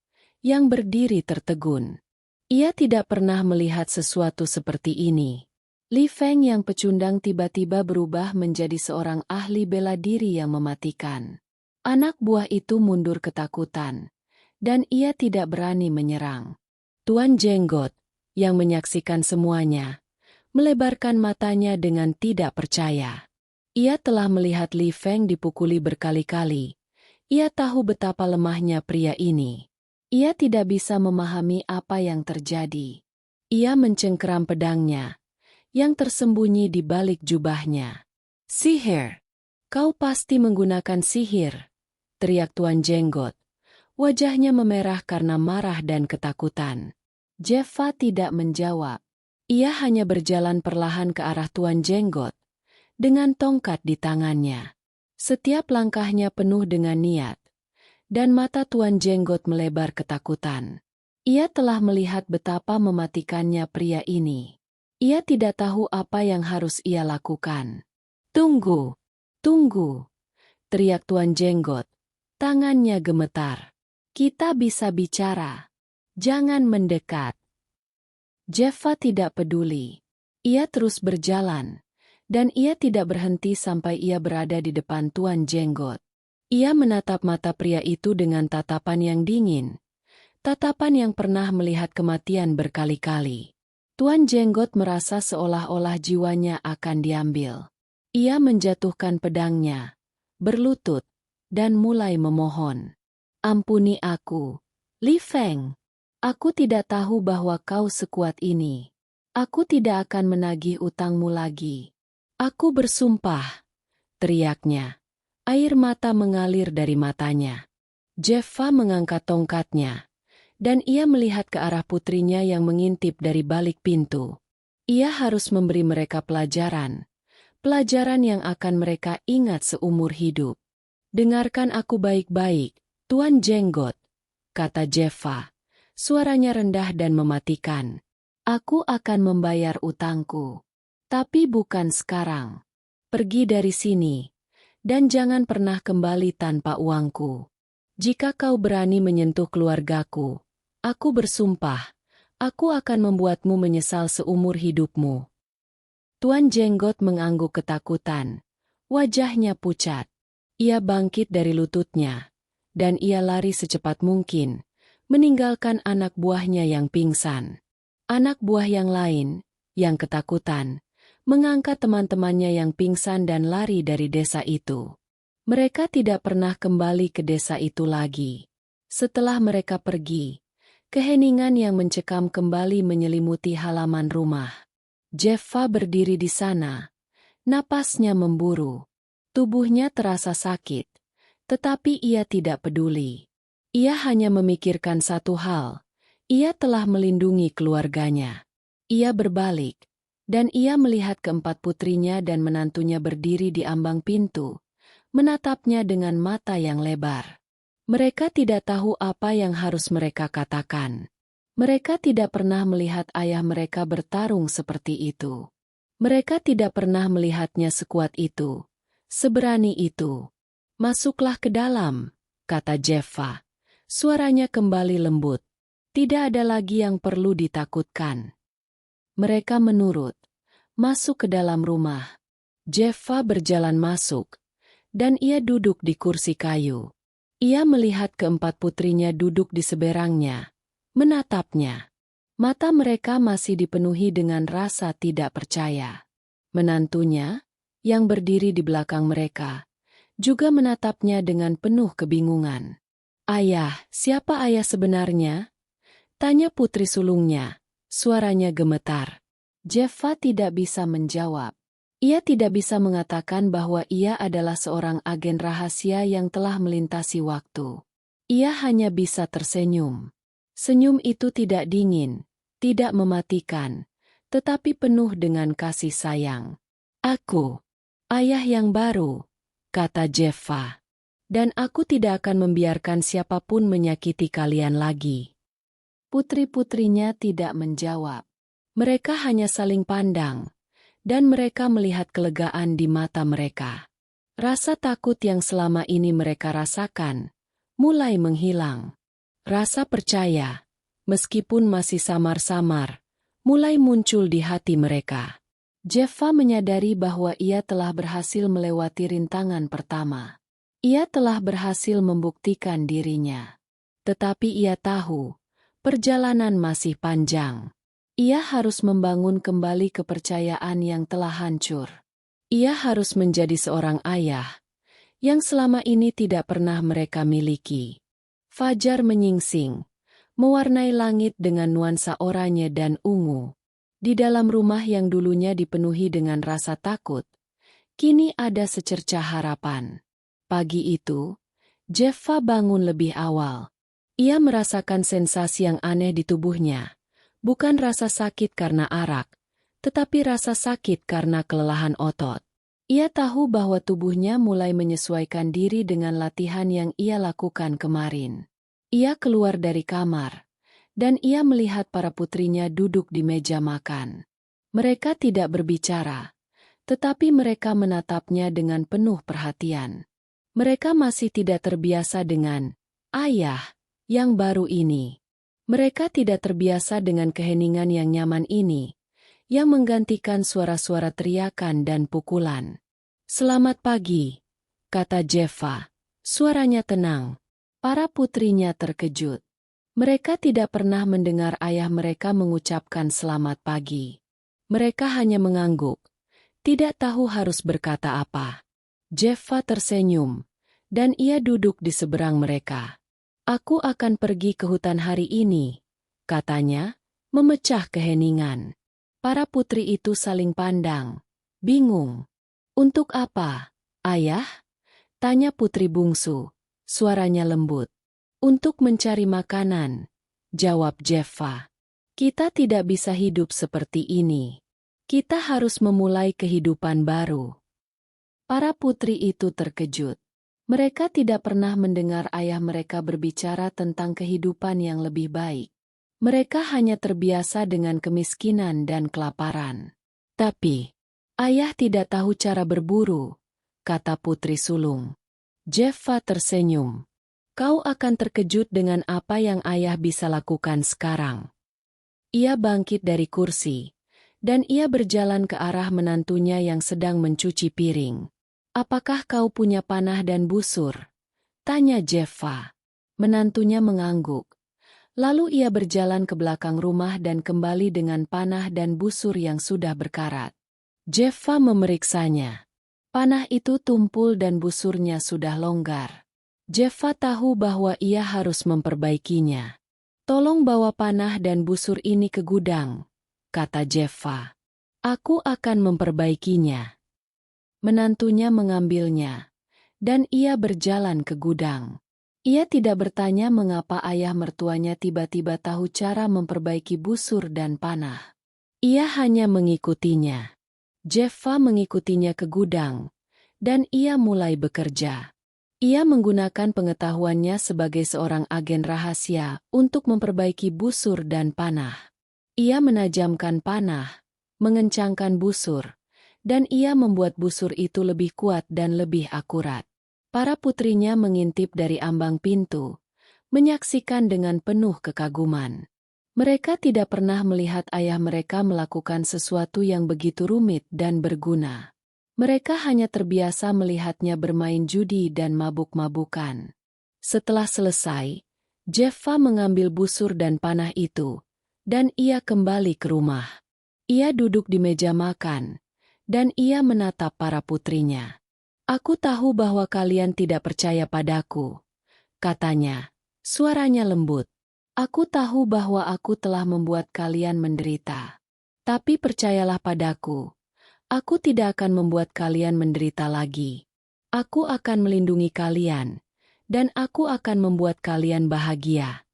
yang berdiri tertegun. Ia tidak pernah melihat sesuatu seperti ini. Li Feng yang pecundang tiba-tiba berubah menjadi seorang ahli bela diri yang mematikan. Anak buah itu mundur ketakutan, dan ia tidak berani menyerang. Tuan Jenggot, yang menyaksikan semuanya, melebarkan matanya dengan tidak percaya. Ia telah melihat Li Feng dipukuli berkali-kali. Ia tahu betapa lemahnya pria ini. Ia tidak bisa memahami apa yang terjadi. Ia mencengkeram pedangnya, yang tersembunyi di balik jubahnya. "Sihir! Kau pasti menggunakan sihir!" teriak Tuan Jenggot. Wajahnya memerah karena marah dan ketakutan. Jeffa tidak menjawab. Ia hanya berjalan perlahan ke arah Tuan Jenggot, dengan tongkat di tangannya. Setiap langkahnya penuh dengan niat, dan mata Tuan Jenggot melebar ketakutan. Ia telah melihat betapa mematikannya pria ini. Ia tidak tahu apa yang harus ia lakukan. "Tunggu! Tunggu!" teriak Tuan Jenggot. Tangannya gemetar. "Kita bisa bicara. Jangan mendekat." Jeffa tidak peduli. Ia terus berjalan, dan ia tidak berhenti sampai ia berada di depan Tuan Jenggot. Ia menatap mata pria itu dengan tatapan yang dingin, tatapan yang pernah melihat kematian berkali-kali. Tuan Jenggot merasa seolah-olah jiwanya akan diambil. Ia menjatuhkan pedangnya, berlutut, dan mulai memohon. "Ampuni aku, Li Feng. Aku tidak tahu bahwa kau sekuat ini. Aku tidak akan menagih utangmu lagi. Aku bersumpah," teriaknya. Air mata mengalir dari matanya. Jeffa mengangkat tongkatnya, dan ia melihat ke arah putrinya yang mengintip dari balik pintu. Ia harus memberi mereka pelajaran yang akan mereka ingat seumur hidup. "Dengarkan aku baik-baik, Tuan Jenggot," kata Jeffa. Suaranya rendah dan mematikan. "Aku akan membayar utangku. Tapi bukan sekarang. Pergi dari sini, dan jangan pernah kembali tanpa uangku. Jika kau berani menyentuh keluargaku, aku bersumpah, aku akan membuatmu menyesal seumur hidupmu." Tuan Jenggot mengangguk ketakutan. Wajahnya pucat. Ia bangkit dari lututnya, dan ia lari secepat mungkin, meninggalkan anak buahnya yang pingsan. Anak buah yang lain, yang ketakutan, mengangkat teman-temannya yang pingsan dan lari dari desa itu. Mereka tidak pernah kembali ke desa itu lagi. Setelah mereka pergi, keheningan yang mencekam kembali menyelimuti halaman rumah. Jeffa berdiri di sana, napasnya memburu. Tubuhnya terasa sakit, tetapi ia tidak peduli. Ia hanya memikirkan satu hal. Ia telah melindungi keluarganya. Ia berbalik, dan ia melihat keempat putrinya dan menantunya berdiri di ambang pintu, menatapnya dengan mata yang lebar. Mereka tidak tahu apa yang harus mereka katakan. Mereka tidak pernah melihat ayah mereka bertarung seperti itu. Mereka tidak pernah melihatnya sekuat itu, seberani itu. "Masuklah ke dalam," kata Jeffa. Suaranya kembali lembut. Tidak ada lagi yang perlu ditakutkan. Mereka menurut. Masuk ke dalam rumah. Jeffa berjalan masuk, dan ia duduk di kursi kayu. Ia melihat keempat putrinya duduk di seberangnya, menatapnya. Mata mereka masih dipenuhi dengan rasa tidak percaya. Menantunya, yang berdiri di belakang mereka, juga menatapnya dengan penuh kebingungan. "Ayah, siapa ayah sebenarnya?" tanya putri sulungnya. Suaranya gemetar. Jeffa tidak bisa menjawab. Ia tidak bisa mengatakan bahwa ia adalah seorang agen rahasia yang telah melintasi waktu. Ia hanya bisa tersenyum. Senyum itu tidak dingin, tidak mematikan, tetapi penuh dengan kasih sayang. "Aku, ayah yang baru," kata Jeffa. "Dan aku tidak akan membiarkan siapapun menyakiti kalian lagi." Putri-putrinya tidak menjawab. Mereka hanya saling pandang, dan mereka melihat kelegaan di mata mereka. Rasa takut yang selama ini mereka rasakan mulai menghilang. Rasa percaya, meskipun masih samar-samar, mulai muncul di hati mereka. Jeffa menyadari bahwa ia telah berhasil melewati rintangan pertama. Ia telah berhasil membuktikan dirinya. Tetapi ia tahu, perjalanan masih panjang. Ia harus membangun kembali kepercayaan yang telah hancur. Ia harus menjadi seorang ayah, yang selama ini tidak pernah mereka miliki. Fajar menyingsing, mewarnai langit dengan nuansa oranye dan ungu. Di dalam rumah yang dulunya dipenuhi dengan rasa takut, kini ada secercah harapan. Pagi itu, Jeffa bangun lebih awal. Ia merasakan sensasi yang aneh di tubuhnya. Bukan rasa sakit karena arak, tetapi rasa sakit karena kelelahan otot. Ia tahu bahwa tubuhnya mulai menyesuaikan diri dengan latihan yang ia lakukan kemarin. Ia keluar dari kamar, dan ia melihat para putrinya duduk di meja makan. Mereka tidak berbicara, tetapi mereka menatapnya dengan penuh perhatian. Mereka masih tidak terbiasa dengan ayah yang baru ini. Mereka tidak terbiasa dengan keheningan yang nyaman ini, yang menggantikan suara-suara teriakan dan pukulan. "Selamat pagi," kata Jeffa. Suaranya tenang. Para putrinya terkejut. Mereka tidak pernah mendengar ayah mereka mengucapkan selamat pagi. Mereka hanya mengangguk, tidak tahu harus berkata apa. Jeffa tersenyum, dan ia duduk di seberang mereka. "Aku akan pergi ke hutan hari ini," katanya, memecah keheningan. Para putri itu saling pandang, bingung. "Untuk apa, ayah?" tanya putri bungsu, suaranya lembut. "Untuk mencari makanan," jawab Jeffa. "Kita tidak bisa hidup seperti ini. Kita harus memulai kehidupan baru." Para putri itu terkejut. Mereka tidak pernah mendengar ayah mereka berbicara tentang kehidupan yang lebih baik. Mereka hanya terbiasa dengan kemiskinan dan kelaparan. "Tapi, ayah tidak tahu cara berburu," kata putri sulung. Jeffa tersenyum. "Kau akan terkejut dengan apa yang ayah bisa lakukan sekarang." Ia bangkit dari kursi, dan ia berjalan ke arah menantunya yang sedang mencuci piring. "Apakah kau punya panah dan busur?" tanya Jeffa. Menantunya mengangguk. Lalu ia berjalan ke belakang rumah dan kembali dengan panah dan busur yang sudah berkarat. Jeffa memeriksanya. Panah itu tumpul dan busurnya sudah longgar. Jeffa tahu bahwa ia harus memperbaikinya. "Tolong bawa panah dan busur ini ke gudang," kata Jeffa. "Aku akan memperbaikinya." Menantunya mengambilnya, dan ia berjalan ke gudang. Ia tidak bertanya mengapa ayah mertuanya tiba-tiba tahu cara memperbaiki busur dan panah. Ia hanya mengikutinya. Jeffa mengikutinya ke gudang, dan ia mulai bekerja. Ia menggunakan pengetahuannya sebagai seorang agen rahasia untuk memperbaiki busur dan panah. Ia menajamkan panah, mengencangkan busur, dan ia membuat busur itu lebih kuat dan lebih akurat. Para putrinya mengintip dari ambang pintu, menyaksikan dengan penuh kekaguman. Mereka tidak pernah melihat ayah mereka melakukan sesuatu yang begitu rumit dan berguna. Mereka hanya terbiasa melihatnya bermain judi dan mabuk-mabukan. Setelah selesai, Jeffa mengambil busur dan panah itu, dan ia kembali ke rumah. Ia duduk di meja makan, dan ia menatap para putrinya. "Aku tahu bahwa kalian tidak percaya padaku," katanya. Suaranya lembut. "Aku tahu bahwa aku telah membuat kalian menderita. Tapi percayalah padaku, aku tidak akan membuat kalian menderita lagi. Aku akan melindungi kalian, dan aku akan membuat kalian bahagia."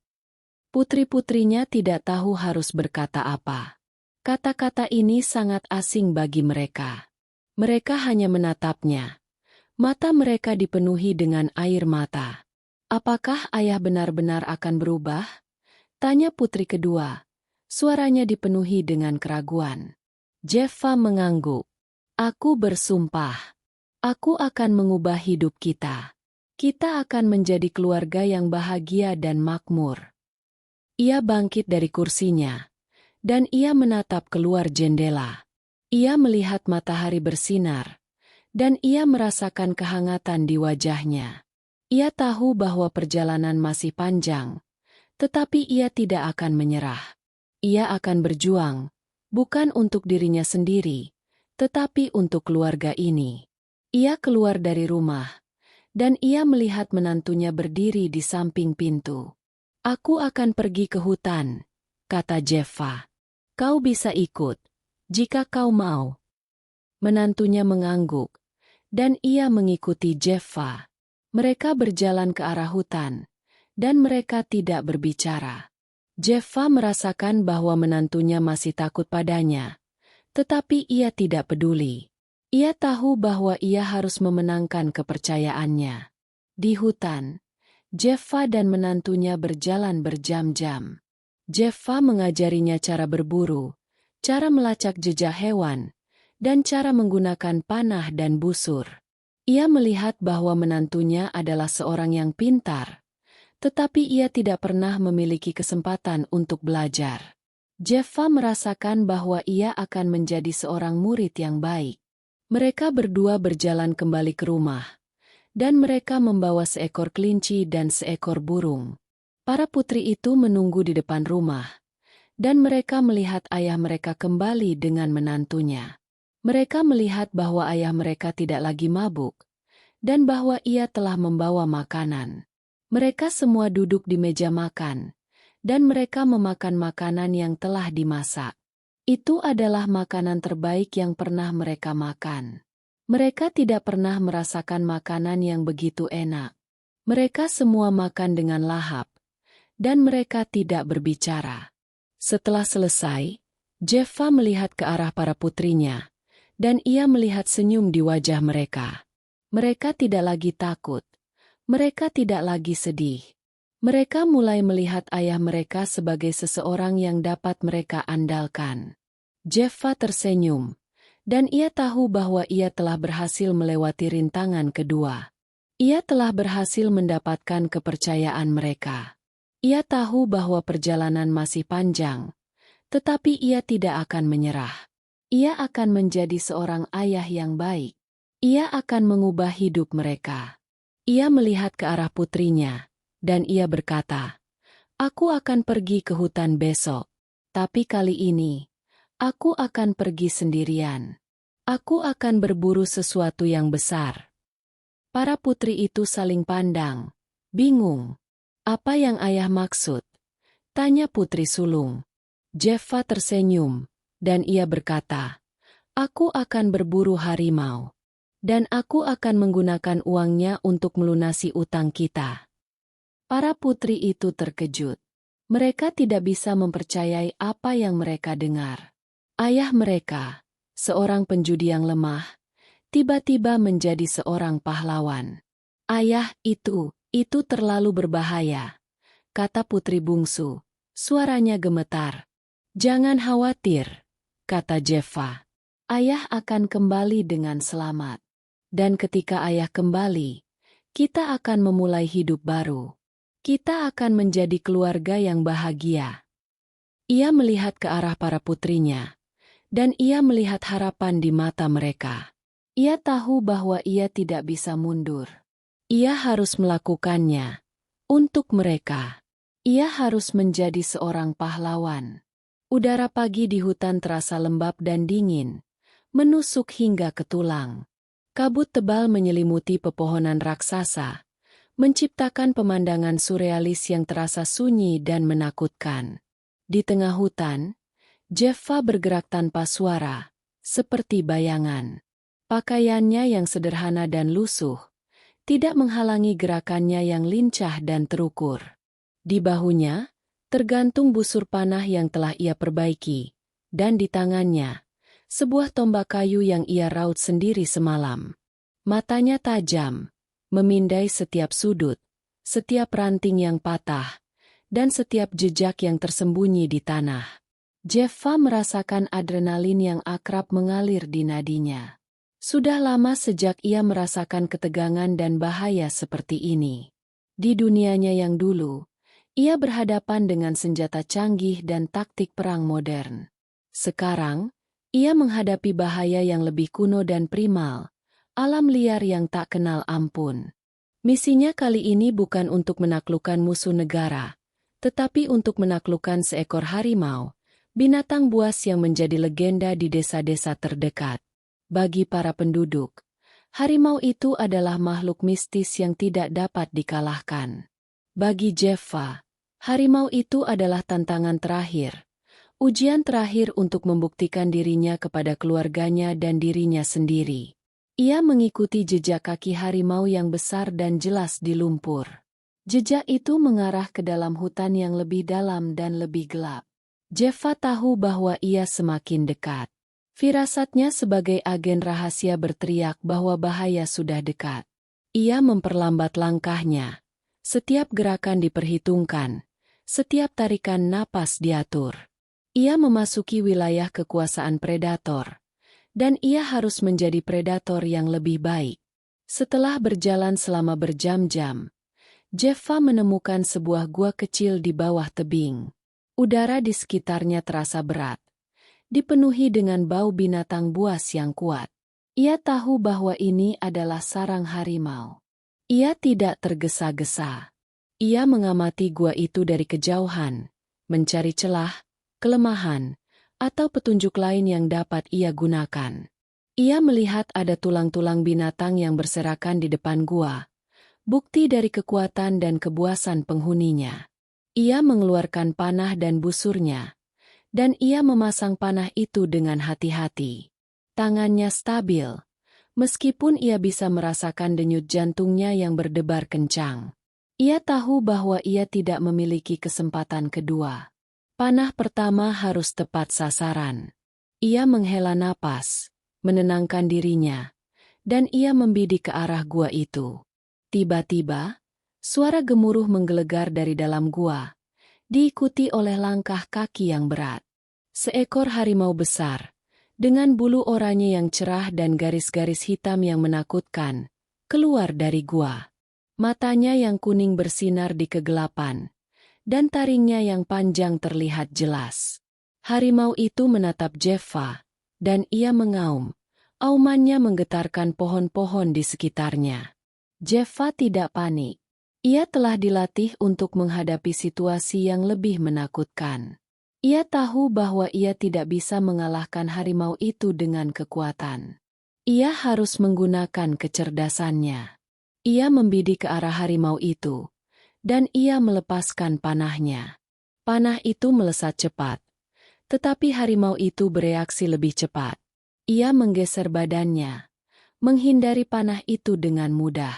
Putri-putrinya tidak tahu harus berkata apa. Kata-kata ini sangat asing bagi mereka. Mereka hanya menatapnya. Mata mereka dipenuhi dengan air mata. "Apakah ayah benar-benar akan berubah?" tanya putri kedua. Suaranya dipenuhi dengan keraguan. Jeffa mengangguk. "Aku bersumpah. Aku akan mengubah hidup kita. Kita akan menjadi keluarga yang bahagia dan makmur. Ia bangkit dari kursinya, dan ia menatap keluar jendela. Ia melihat matahari bersinar, dan ia merasakan kehangatan di wajahnya. Ia tahu bahwa perjalanan masih panjang, tetapi ia tidak akan menyerah. Ia akan berjuang, bukan untuk dirinya sendiri, tetapi untuk keluarga ini. Ia keluar dari rumah, dan ia melihat menantunya berdiri di samping pintu. "Aku akan pergi ke hutan," kata Jeffa. "Kau bisa ikut, jika kau mau." Menantunya mengangguk, dan ia mengikuti Jeffa. Mereka berjalan ke arah hutan, dan mereka tidak berbicara. Jeffa merasakan bahwa menantunya masih takut padanya, tetapi ia tidak peduli. Ia tahu bahwa ia harus memenangkan kepercayaannya. Di hutan, Jeffa dan menantunya berjalan berjam-jam. Jeffa mengajarinya cara berburu, cara melacak jejak hewan, dan cara menggunakan panah dan busur. Ia melihat bahwa menantunya adalah seorang yang pintar, tetapi ia tidak pernah memiliki kesempatan untuk belajar. Jeffa merasakan bahwa ia akan menjadi seorang murid yang baik. Mereka berdua berjalan kembali ke rumah, dan mereka membawa seekor kelinci dan seekor burung. Para putri itu menunggu di depan rumah, dan mereka melihat ayah mereka kembali dengan menantunya. Mereka melihat bahwa ayah mereka tidak lagi mabuk, dan bahwa ia telah membawa makanan. Mereka semua duduk di meja makan, dan mereka memakan makanan yang telah dimasak. Itu adalah makanan terbaik yang pernah mereka makan. Mereka tidak pernah merasakan makanan yang begitu enak. Mereka semua makan dengan lahap, dan mereka tidak berbicara. Setelah selesai, Jeffa melihat ke arah para putrinya, dan ia melihat senyum di wajah mereka. Mereka tidak lagi takut. Mereka tidak lagi sedih. Mereka mulai melihat ayah mereka sebagai seseorang yang dapat mereka andalkan. Jeffa tersenyum, dan ia tahu bahwa ia telah berhasil melewati rintangan kedua. Ia telah berhasil mendapatkan kepercayaan mereka. Ia tahu bahwa perjalanan masih panjang, tetapi ia tidak akan menyerah. Ia akan menjadi seorang ayah yang baik. Ia akan mengubah hidup mereka. Ia melihat ke arah putrinya, dan ia berkata, "Aku akan pergi ke hutan besok, tapi kali ini, aku akan pergi sendirian. Aku akan berburu sesuatu yang besar." Para putri itu saling pandang, bingung. "Apa yang ayah maksud?" tanya putri sulung. Jeffa tersenyum, dan ia berkata, "Aku akan berburu harimau. Dan aku akan menggunakan uangnya untuk melunasi utang kita." Para putri itu terkejut. Mereka tidak bisa mempercayai apa yang mereka dengar. Ayah mereka, seorang penjudi yang lemah, tiba-tiba menjadi seorang pahlawan. "Ayah, itu terlalu berbahaya," kata putri bungsu. Suaranya gemetar. "Jangan khawatir," kata Jeffa. "Ayah akan kembali dengan selamat. Dan ketika ayah kembali, kita akan memulai hidup baru. Kita akan menjadi keluarga yang bahagia." Ia melihat ke arah para putrinya, dan ia melihat harapan di mata mereka. Ia tahu bahwa ia tidak bisa mundur. Ia harus melakukannya. Untuk mereka, ia harus menjadi seorang pahlawan. Udara pagi di hutan terasa lembab dan dingin, menusuk hingga ke tulang. Kabut tebal menyelimuti pepohonan raksasa, menciptakan pemandangan surrealis yang terasa sunyi dan menakutkan. Di tengah hutan, Jeffa bergerak tanpa suara, seperti bayangan. Pakaiannya yang sederhana dan lusuh, tidak menghalangi gerakannya yang lincah dan terukur. Di bahunya, tergantung busur panah yang telah ia perbaiki, dan di tangannya, sebuah tombak kayu yang ia raut sendiri semalam. Matanya tajam, memindai setiap sudut, setiap ranting yang patah, dan setiap jejak yang tersembunyi di tanah. Jeffa merasakan adrenalin yang akrab mengalir di nadinya. Sudah lama sejak ia merasakan ketegangan dan bahaya seperti ini. Di dunianya yang dulu, ia berhadapan dengan senjata canggih dan taktik perang modern. Sekarang, ia menghadapi bahaya yang lebih kuno dan primal, alam liar yang tak kenal ampun. Misinya kali ini bukan untuk menaklukkan musuh negara, tetapi untuk menaklukkan seekor harimau, binatang buas yang menjadi legenda di desa-desa terdekat. Bagi para penduduk, harimau itu adalah makhluk mistis yang tidak dapat dikalahkan. Bagi Jeffa, harimau itu adalah tantangan terakhir, ujian terakhir untuk membuktikan dirinya kepada keluarganya dan dirinya sendiri. Ia mengikuti jejak kaki harimau yang besar dan jelas di lumpur. Jejak itu mengarah ke dalam hutan yang lebih dalam dan lebih gelap. Jeffa tahu bahwa ia semakin dekat. Firasatnya sebagai agen rahasia berteriak bahwa bahaya sudah dekat. Ia memperlambat langkahnya. Setiap gerakan diperhitungkan. Setiap tarikan napas diatur. Ia memasuki wilayah kekuasaan predator. Dan ia harus menjadi predator yang lebih baik. Setelah berjalan selama berjam-jam, Jeffa menemukan sebuah gua kecil di bawah tebing. Udara di sekitarnya terasa berat, dipenuhi dengan bau binatang buas yang kuat. Ia tahu bahwa ini adalah sarang harimau. Ia tidak tergesa-gesa. Ia mengamati gua itu dari kejauhan, mencari celah, kelemahan, atau petunjuk lain yang dapat ia gunakan. Ia melihat ada tulang-tulang binatang yang berserakan di depan gua, bukti dari kekuatan dan kebuasan penghuninya. Ia mengeluarkan panah dan busurnya, dan ia memasang panah itu dengan hati-hati. Tangannya stabil, meskipun ia bisa merasakan denyut jantungnya yang berdebar kencang. Ia tahu bahwa ia tidak memiliki kesempatan kedua. Panah pertama harus tepat sasaran. Ia menghela napas, menenangkan dirinya, dan ia membidik ke arah gua itu. Tiba-tiba, suara gemuruh menggelegar dari dalam gua, diikuti oleh langkah kaki yang berat. Seekor harimau besar, dengan bulu oranye yang cerah dan garis-garis hitam yang menakutkan, keluar dari gua. Matanya yang kuning bersinar di kegelapan, dan taringnya yang panjang terlihat jelas. Harimau itu menatap Jeffa, dan ia mengaum. Aumannya menggetarkan pohon-pohon di sekitarnya. Jeffa tidak panik. Ia telah dilatih untuk menghadapi situasi yang lebih menakutkan. Ia tahu bahwa ia tidak bisa mengalahkan harimau itu dengan kekuatan. Ia harus menggunakan kecerdasannya. Ia membidik ke arah harimau itu, dan ia melepaskan panahnya. Panah itu melesat cepat, tetapi harimau itu bereaksi lebih cepat. Ia menggeser badannya, menghindari panah itu dengan mudah.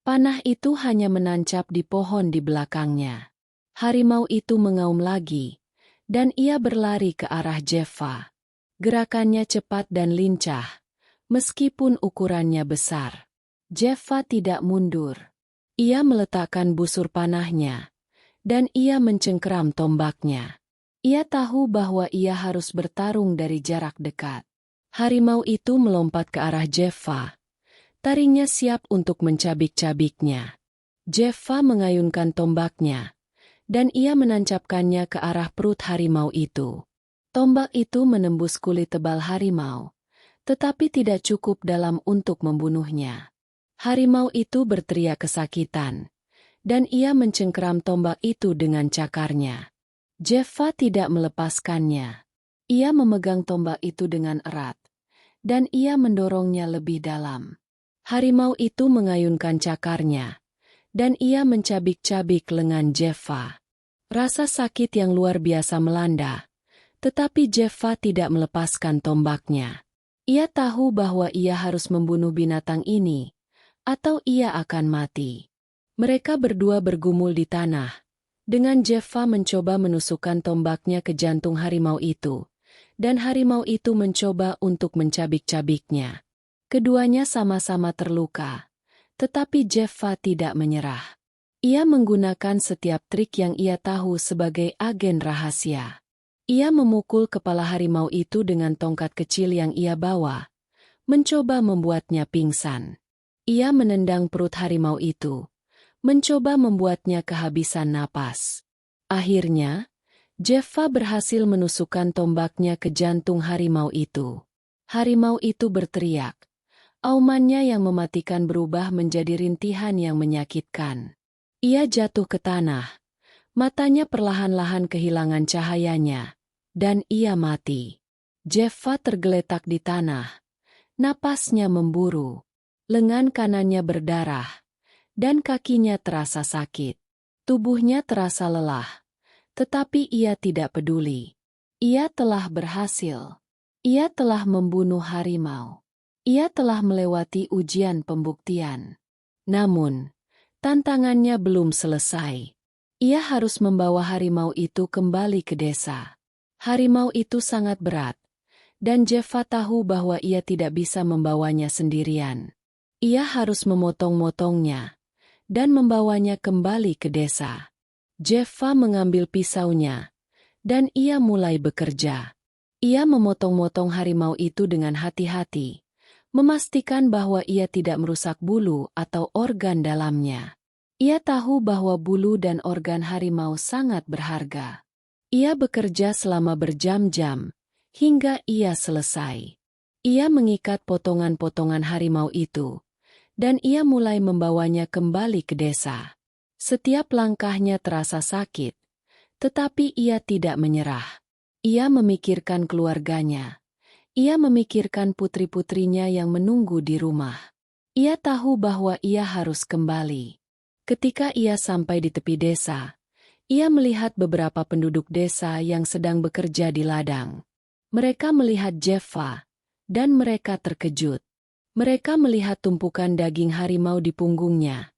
Panah itu hanya menancap di pohon di belakangnya. Harimau itu mengaum lagi, dan ia berlari ke arah Jeffa. Gerakannya cepat dan lincah, meskipun ukurannya besar. Jeffa tidak mundur. Ia meletakkan busur panahnya, dan ia mencengkeram tombaknya. Ia tahu bahwa ia harus bertarung dari jarak dekat. Harimau itu melompat ke arah Jeffa. Taringnya siap untuk mencabik-cabiknya. Jeffa mengayunkan tombaknya, dan ia menancapkannya ke arah perut harimau itu. Tombak itu menembus kulit tebal harimau, tetapi tidak cukup dalam untuk membunuhnya. Harimau itu berteriak kesakitan, dan ia mencengkeram tombak itu dengan cakarnya. Jeffa tidak melepaskannya. Ia memegang tombak itu dengan erat, dan ia mendorongnya lebih dalam. Harimau itu mengayunkan cakarnya, dan ia mencabik-cabik lengan Jeffa. Rasa sakit yang luar biasa melanda, tetapi Jeffa tidak melepaskan tombaknya. Ia tahu bahwa ia harus membunuh binatang ini, atau ia akan mati. Mereka berdua bergumul di tanah, dengan Jeffa mencoba menusukkan tombaknya ke jantung harimau itu, dan harimau itu mencoba untuk mencabik-cabiknya. Keduanya sama-sama terluka, tetapi Jeffa tidak menyerah. Ia menggunakan setiap trik yang ia tahu sebagai agen rahasia. Ia memukul kepala harimau itu dengan tongkat kecil yang ia bawa, mencoba membuatnya pingsan. Ia menendang perut harimau itu, mencoba membuatnya kehabisan napas. Akhirnya, Jeffa berhasil menusukkan tombaknya ke jantung harimau itu. Harimau itu berteriak. Aumannya yang mematikan berubah menjadi rintihan yang menyakitkan. Ia jatuh ke tanah. Matanya perlahan-lahan kehilangan cahayanya, dan ia mati. Jeffa tergeletak di tanah. Napasnya memburu. Lengan kanannya berdarah, dan kakinya terasa sakit. Tubuhnya terasa lelah. Tetapi ia tidak peduli. Ia telah berhasil. Ia telah membunuh harimau. Ia telah melewati ujian pembuktian. Namun, tantangannya belum selesai. Ia harus membawa harimau itu kembali ke desa. Harimau itu sangat berat, dan Jeffa tahu bahwa ia tidak bisa membawanya sendirian. Ia harus memotong-motongnya dan membawanya kembali ke desa. Jeffa mengambil pisaunya, dan ia mulai bekerja. Ia memotong-motong harimau itu dengan hati-hati, memastikan bahwa ia tidak merusak bulu atau organ dalamnya. Ia tahu bahwa bulu dan organ harimau sangat berharga. Ia bekerja selama berjam-jam, hingga ia selesai. Ia mengikat potongan-potongan harimau itu, dan ia mulai membawanya kembali ke desa. Setiap langkahnya terasa sakit, tetapi ia tidak menyerah. Ia memikirkan keluarganya. Ia memikirkan putri-putrinya yang menunggu di rumah. Ia tahu bahwa ia harus kembali. Ketika ia sampai di tepi desa, ia melihat beberapa penduduk desa yang sedang bekerja di ladang. Mereka melihat Jeffa, dan mereka terkejut. Mereka melihat tumpukan daging harimau di punggungnya,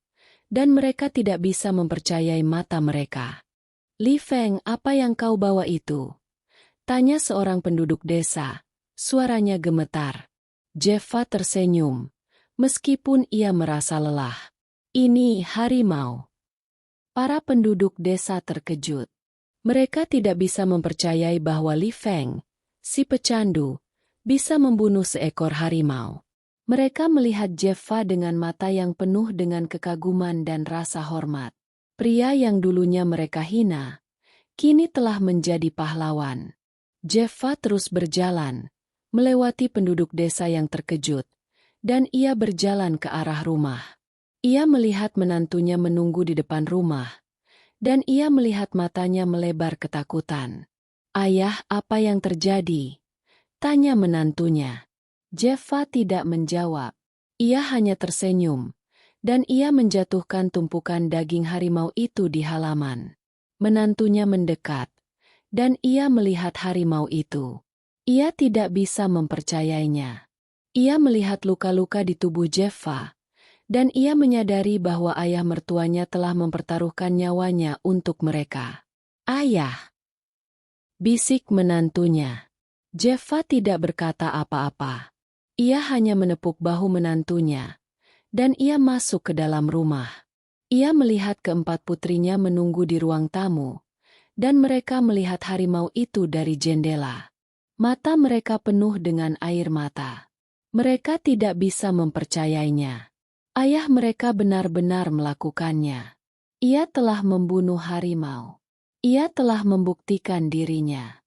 dan mereka tidak bisa mempercayai mata mereka. "Li Feng, apa yang kau bawa itu?" tanya seorang penduduk desa. Suaranya gemetar. Jeffa tersenyum, meskipun ia merasa lelah. "Ini harimau." Para penduduk desa terkejut. Mereka tidak bisa mempercayai bahwa Li Feng, si pecandu, bisa membunuh seekor harimau. Mereka melihat Jeffa dengan mata yang penuh dengan kekaguman dan rasa hormat. Pria yang dulunya mereka hina, kini telah menjadi pahlawan. Jeffa terus berjalan, melewati penduduk desa yang terkejut, dan ia berjalan ke arah rumah. Ia melihat menantunya menunggu di depan rumah, dan ia melihat matanya melebar ketakutan. "Ayah, apa yang terjadi?" tanya menantunya. Jeffa tidak menjawab. Ia hanya tersenyum, dan ia menjatuhkan tumpukan daging harimau itu di halaman. Menantunya mendekat, dan ia melihat harimau itu. Ia tidak bisa mempercayainya. Ia melihat luka-luka di tubuh Jeffa, dan ia menyadari bahwa ayah mertuanya telah mempertaruhkan nyawanya untuk mereka. "Ayah!" bisik menantunya. Jeffa tidak berkata apa-apa. Ia hanya menepuk bahu menantunya, dan ia masuk ke dalam rumah. Ia melihat keempat putrinya menunggu di ruang tamu, dan mereka melihat harimau itu dari jendela. Mata mereka penuh dengan air mata. Mereka tidak bisa mempercayainya. Ayah mereka benar-benar melakukannya. Ia telah membunuh harimau. Ia telah membuktikan dirinya.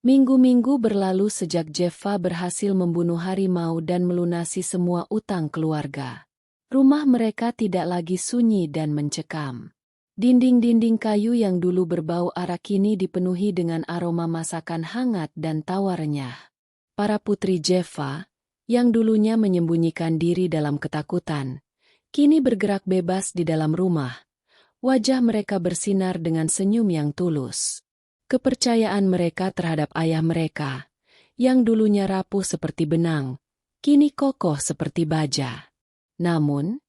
Minggu-minggu berlalu sejak Jeffa berhasil membunuh harimau dan melunasi semua utang keluarga. Rumah mereka tidak lagi sunyi dan mencekam. Dinding-dinding kayu yang dulu berbau arak kini dipenuhi dengan aroma masakan hangat dan tawa renyah. Para putri Jeffa, yang dulunya menyembunyikan diri dalam ketakutan, kini bergerak bebas di dalam rumah. Wajah mereka bersinar dengan senyum yang tulus. Kepercayaan mereka terhadap ayah mereka, yang dulunya rapuh seperti benang, kini kokoh seperti baja. Namun,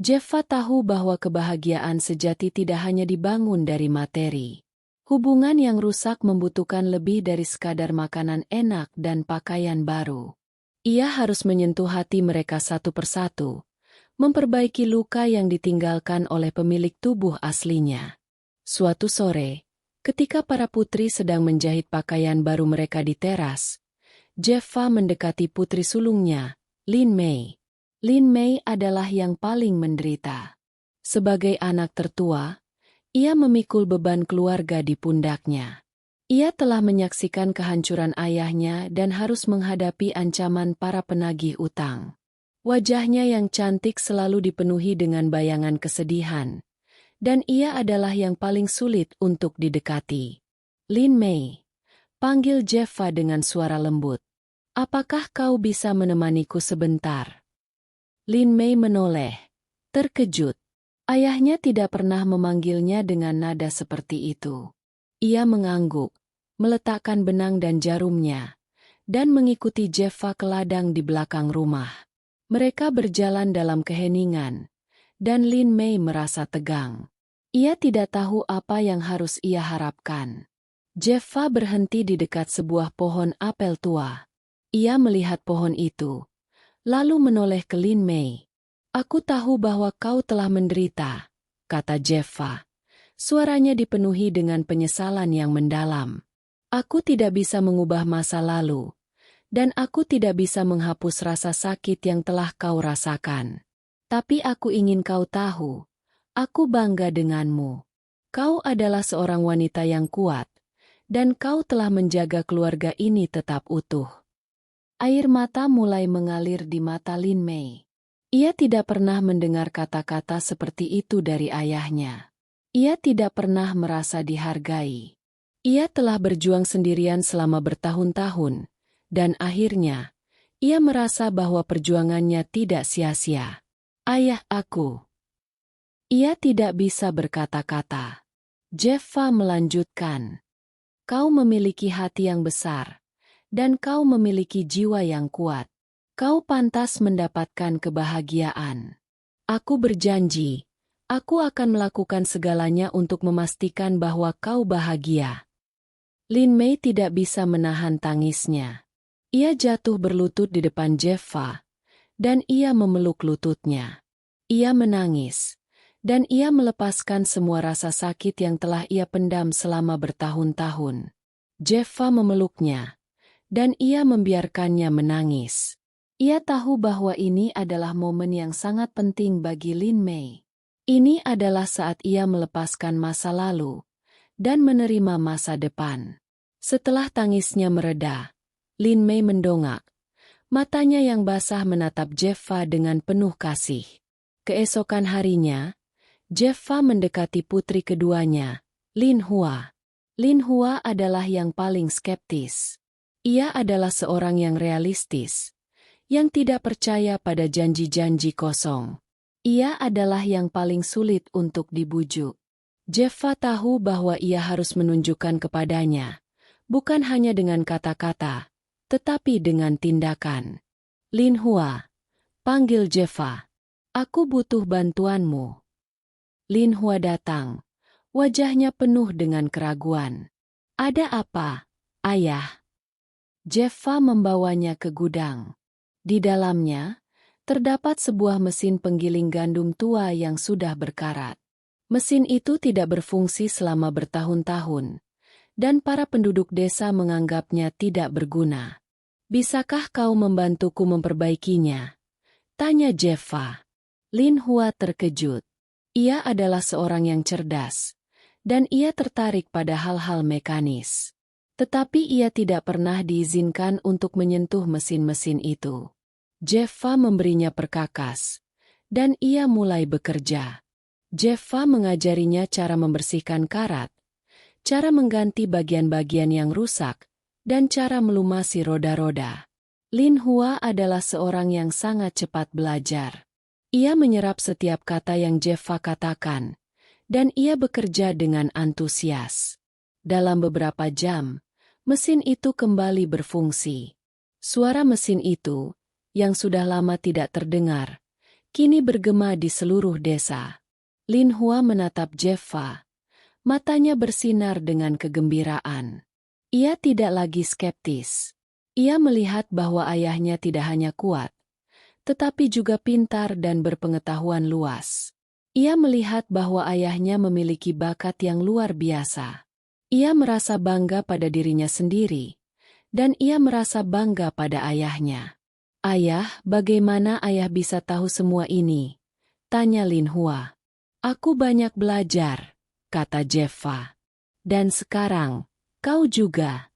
Jeffa tahu bahwa kebahagiaan sejati tidak hanya dibangun dari materi. Hubungan yang rusak membutuhkan lebih dari sekadar makanan enak dan pakaian baru. Ia harus menyentuh hati mereka satu persatu, memperbaiki luka yang ditinggalkan oleh pemilik tubuh aslinya. Suatu sore, ketika para putri sedang menjahit pakaian baru mereka di teras, Jeffa mendekati putri sulungnya, Lin Mei. Lin Mei adalah yang paling menderita. Sebagai anak tertua, ia memikul beban keluarga di pundaknya. Ia telah menyaksikan kehancuran ayahnya dan harus menghadapi ancaman para penagih utang. Wajahnya yang cantik selalu dipenuhi dengan bayangan kesedihan, dan ia adalah yang paling sulit untuk didekati. Lin Mei, panggil Jeffa dengan suara lembut. Apakah kau bisa menemaniku sebentar? Lin Mei menoleh, terkejut. Ayahnya tidak pernah memanggilnya dengan nada seperti itu. Ia mengangguk, meletakkan benang dan jarumnya, dan mengikuti Jeffa ke ladang di belakang rumah. Mereka berjalan dalam keheningan, dan Lin Mei merasa tegang. Ia tidak tahu apa yang harus ia harapkan. Jeffa berhenti di dekat sebuah pohon apel tua. Ia melihat pohon itu, lalu menoleh ke Lin Mei. Aku tahu bahwa kau telah menderita, kata Jeffa. Suaranya dipenuhi dengan penyesalan yang mendalam. Aku tidak bisa mengubah masa lalu, dan aku tidak bisa menghapus rasa sakit yang telah kau rasakan. Tapi aku ingin kau tahu, aku bangga denganmu. Kau adalah seorang wanita yang kuat, dan kau telah menjaga keluarga ini tetap utuh. Air mata mulai mengalir di mata Lin Mei. Ia tidak pernah mendengar kata-kata seperti itu dari ayahnya. Ia tidak pernah merasa dihargai. Ia telah berjuang sendirian selama bertahun-tahun, dan akhirnya, ia merasa bahwa perjuangannya tidak sia-sia. Ayah aku. Ia tidak bisa berkata-kata. Jeffa melanjutkan. Kau memiliki hati yang besar, dan kau memiliki jiwa yang kuat. Kau pantas mendapatkan kebahagiaan. Aku berjanji, aku akan melakukan segalanya untuk memastikan bahwa kau bahagia. Lin Mei tidak bisa menahan tangisnya. Ia jatuh berlutut di depan Jeffa, dan ia memeluk lututnya. Ia menangis, dan ia melepaskan semua rasa sakit yang telah ia pendam selama bertahun-tahun. Jeffa memeluknya, dan ia membiarkannya menangis. Ia tahu bahwa ini adalah momen yang sangat penting bagi Lin Mei. Ini adalah saat ia melepaskan masa lalu, dan menerima masa depan. Setelah tangisnya mereda, Lin Mei mendongak. Matanya yang basah menatap Jeffa dengan penuh kasih. Keesokan harinya, Jeffa mendekati putri keduanya, Lin Hua. Lin Hua adalah yang paling skeptis. Ia adalah seorang yang realistis, yang tidak percaya pada janji-janji kosong. Ia adalah yang paling sulit untuk dibujuk. Jeffa tahu bahwa ia harus menunjukkan kepadanya, bukan hanya dengan kata-kata, tetapi dengan tindakan. Lin Hua, panggil Jeffa. Aku butuh bantuanmu. Lin Hua datang. Wajahnya penuh dengan keraguan. Ada apa, ayah? Jeffa membawanya ke gudang. Di dalamnya, terdapat sebuah mesin penggiling gandum tua yang sudah berkarat. Mesin itu tidak berfungsi selama bertahun-tahun, dan para penduduk desa menganggapnya tidak berguna. Bisakah kau membantuku memperbaikinya? Tanya Jeffa. Lin Hua terkejut. Ia adalah seorang yang cerdas, dan ia tertarik pada hal-hal mekanis. Tetapi ia tidak pernah diizinkan untuk menyentuh mesin-mesin itu. Jeffa memberinya perkakas, dan ia mulai bekerja. Jeffa mengajarinya cara membersihkan karat, cara mengganti bagian-bagian yang rusak, dan cara melumasi roda-roda. Lin Hua adalah seorang yang sangat cepat belajar. Ia menyerap setiap kata yang Jeffa katakan, dan ia bekerja dengan antusias. Dalam beberapa jam, mesin itu kembali berfungsi. Suara mesin itu, yang sudah lama tidak terdengar, kini bergema di seluruh desa. Lin Hua menatap Jeffa. Matanya bersinar dengan kegembiraan. Ia tidak lagi skeptis. Ia melihat bahwa ayahnya tidak hanya kuat, tetapi juga pintar dan berpengetahuan luas. Ia melihat bahwa ayahnya memiliki bakat yang luar biasa. Ia merasa bangga pada dirinya sendiri, dan ia merasa bangga pada ayahnya. Ayah, bagaimana ayah bisa tahu semua ini? Tanya Lin Hua. Aku banyak belajar, kata Jeffa. Dan sekarang, kau juga.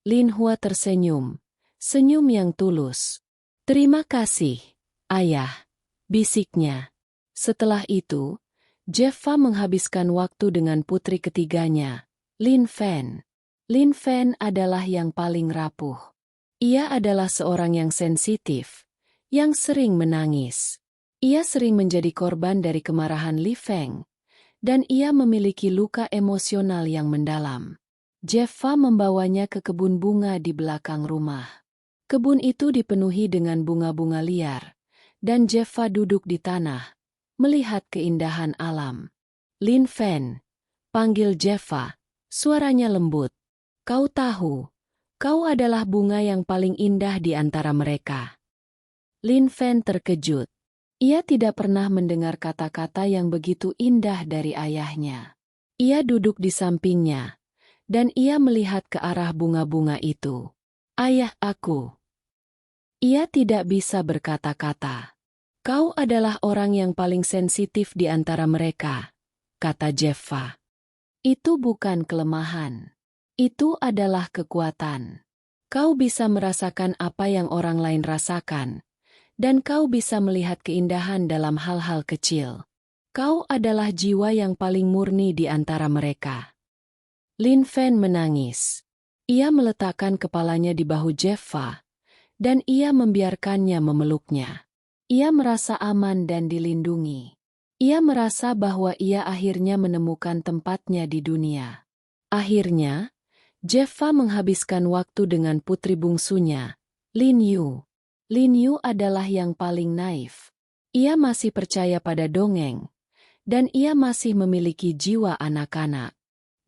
Lin Hua tersenyum. Senyum yang tulus. Terima kasih, ayah, bisiknya. Setelah itu, Jeffa menghabiskan waktu dengan putri ketiganya, Lin Fen. Lin Fen adalah yang paling rapuh. Ia adalah seorang yang sensitif, yang sering menangis. Ia sering menjadi korban dari kemarahan Li Feng, dan ia memiliki luka emosional yang mendalam. Jeffa membawanya ke kebun bunga di belakang rumah. Kebun itu dipenuhi dengan bunga-bunga liar, dan Jeffa duduk di tanah, melihat keindahan alam. Lin Fen, panggil Jeffa, suaranya lembut. Kau tahu, kau adalah bunga yang paling indah di antara mereka. Lin Fen terkejut. Ia tidak pernah mendengar kata-kata yang begitu indah dari ayahnya. Ia duduk di sampingnya, dan ia melihat ke arah bunga-bunga itu. Ayah aku. Ia tidak bisa berkata-kata. Kau adalah orang yang paling sensitif di antara mereka, kata Jeffa. Itu bukan kelemahan. Itu adalah kekuatan. Kau bisa merasakan apa yang orang lain rasakan, dan kau bisa melihat keindahan dalam hal-hal kecil. Kau adalah jiwa yang paling murni di antara mereka. Lin Fen menangis. Ia meletakkan kepalanya di bahu Jeffa, dan ia membiarkannya memeluknya. Ia merasa aman dan dilindungi. Ia merasa bahwa ia akhirnya menemukan tempatnya di dunia. Akhirnya, Jeffa menghabiskan waktu dengan putri bungsunya, Lin Yu. Lin Yu adalah yang paling naif. Ia masih percaya pada dongeng, dan ia masih memiliki jiwa anak-anak.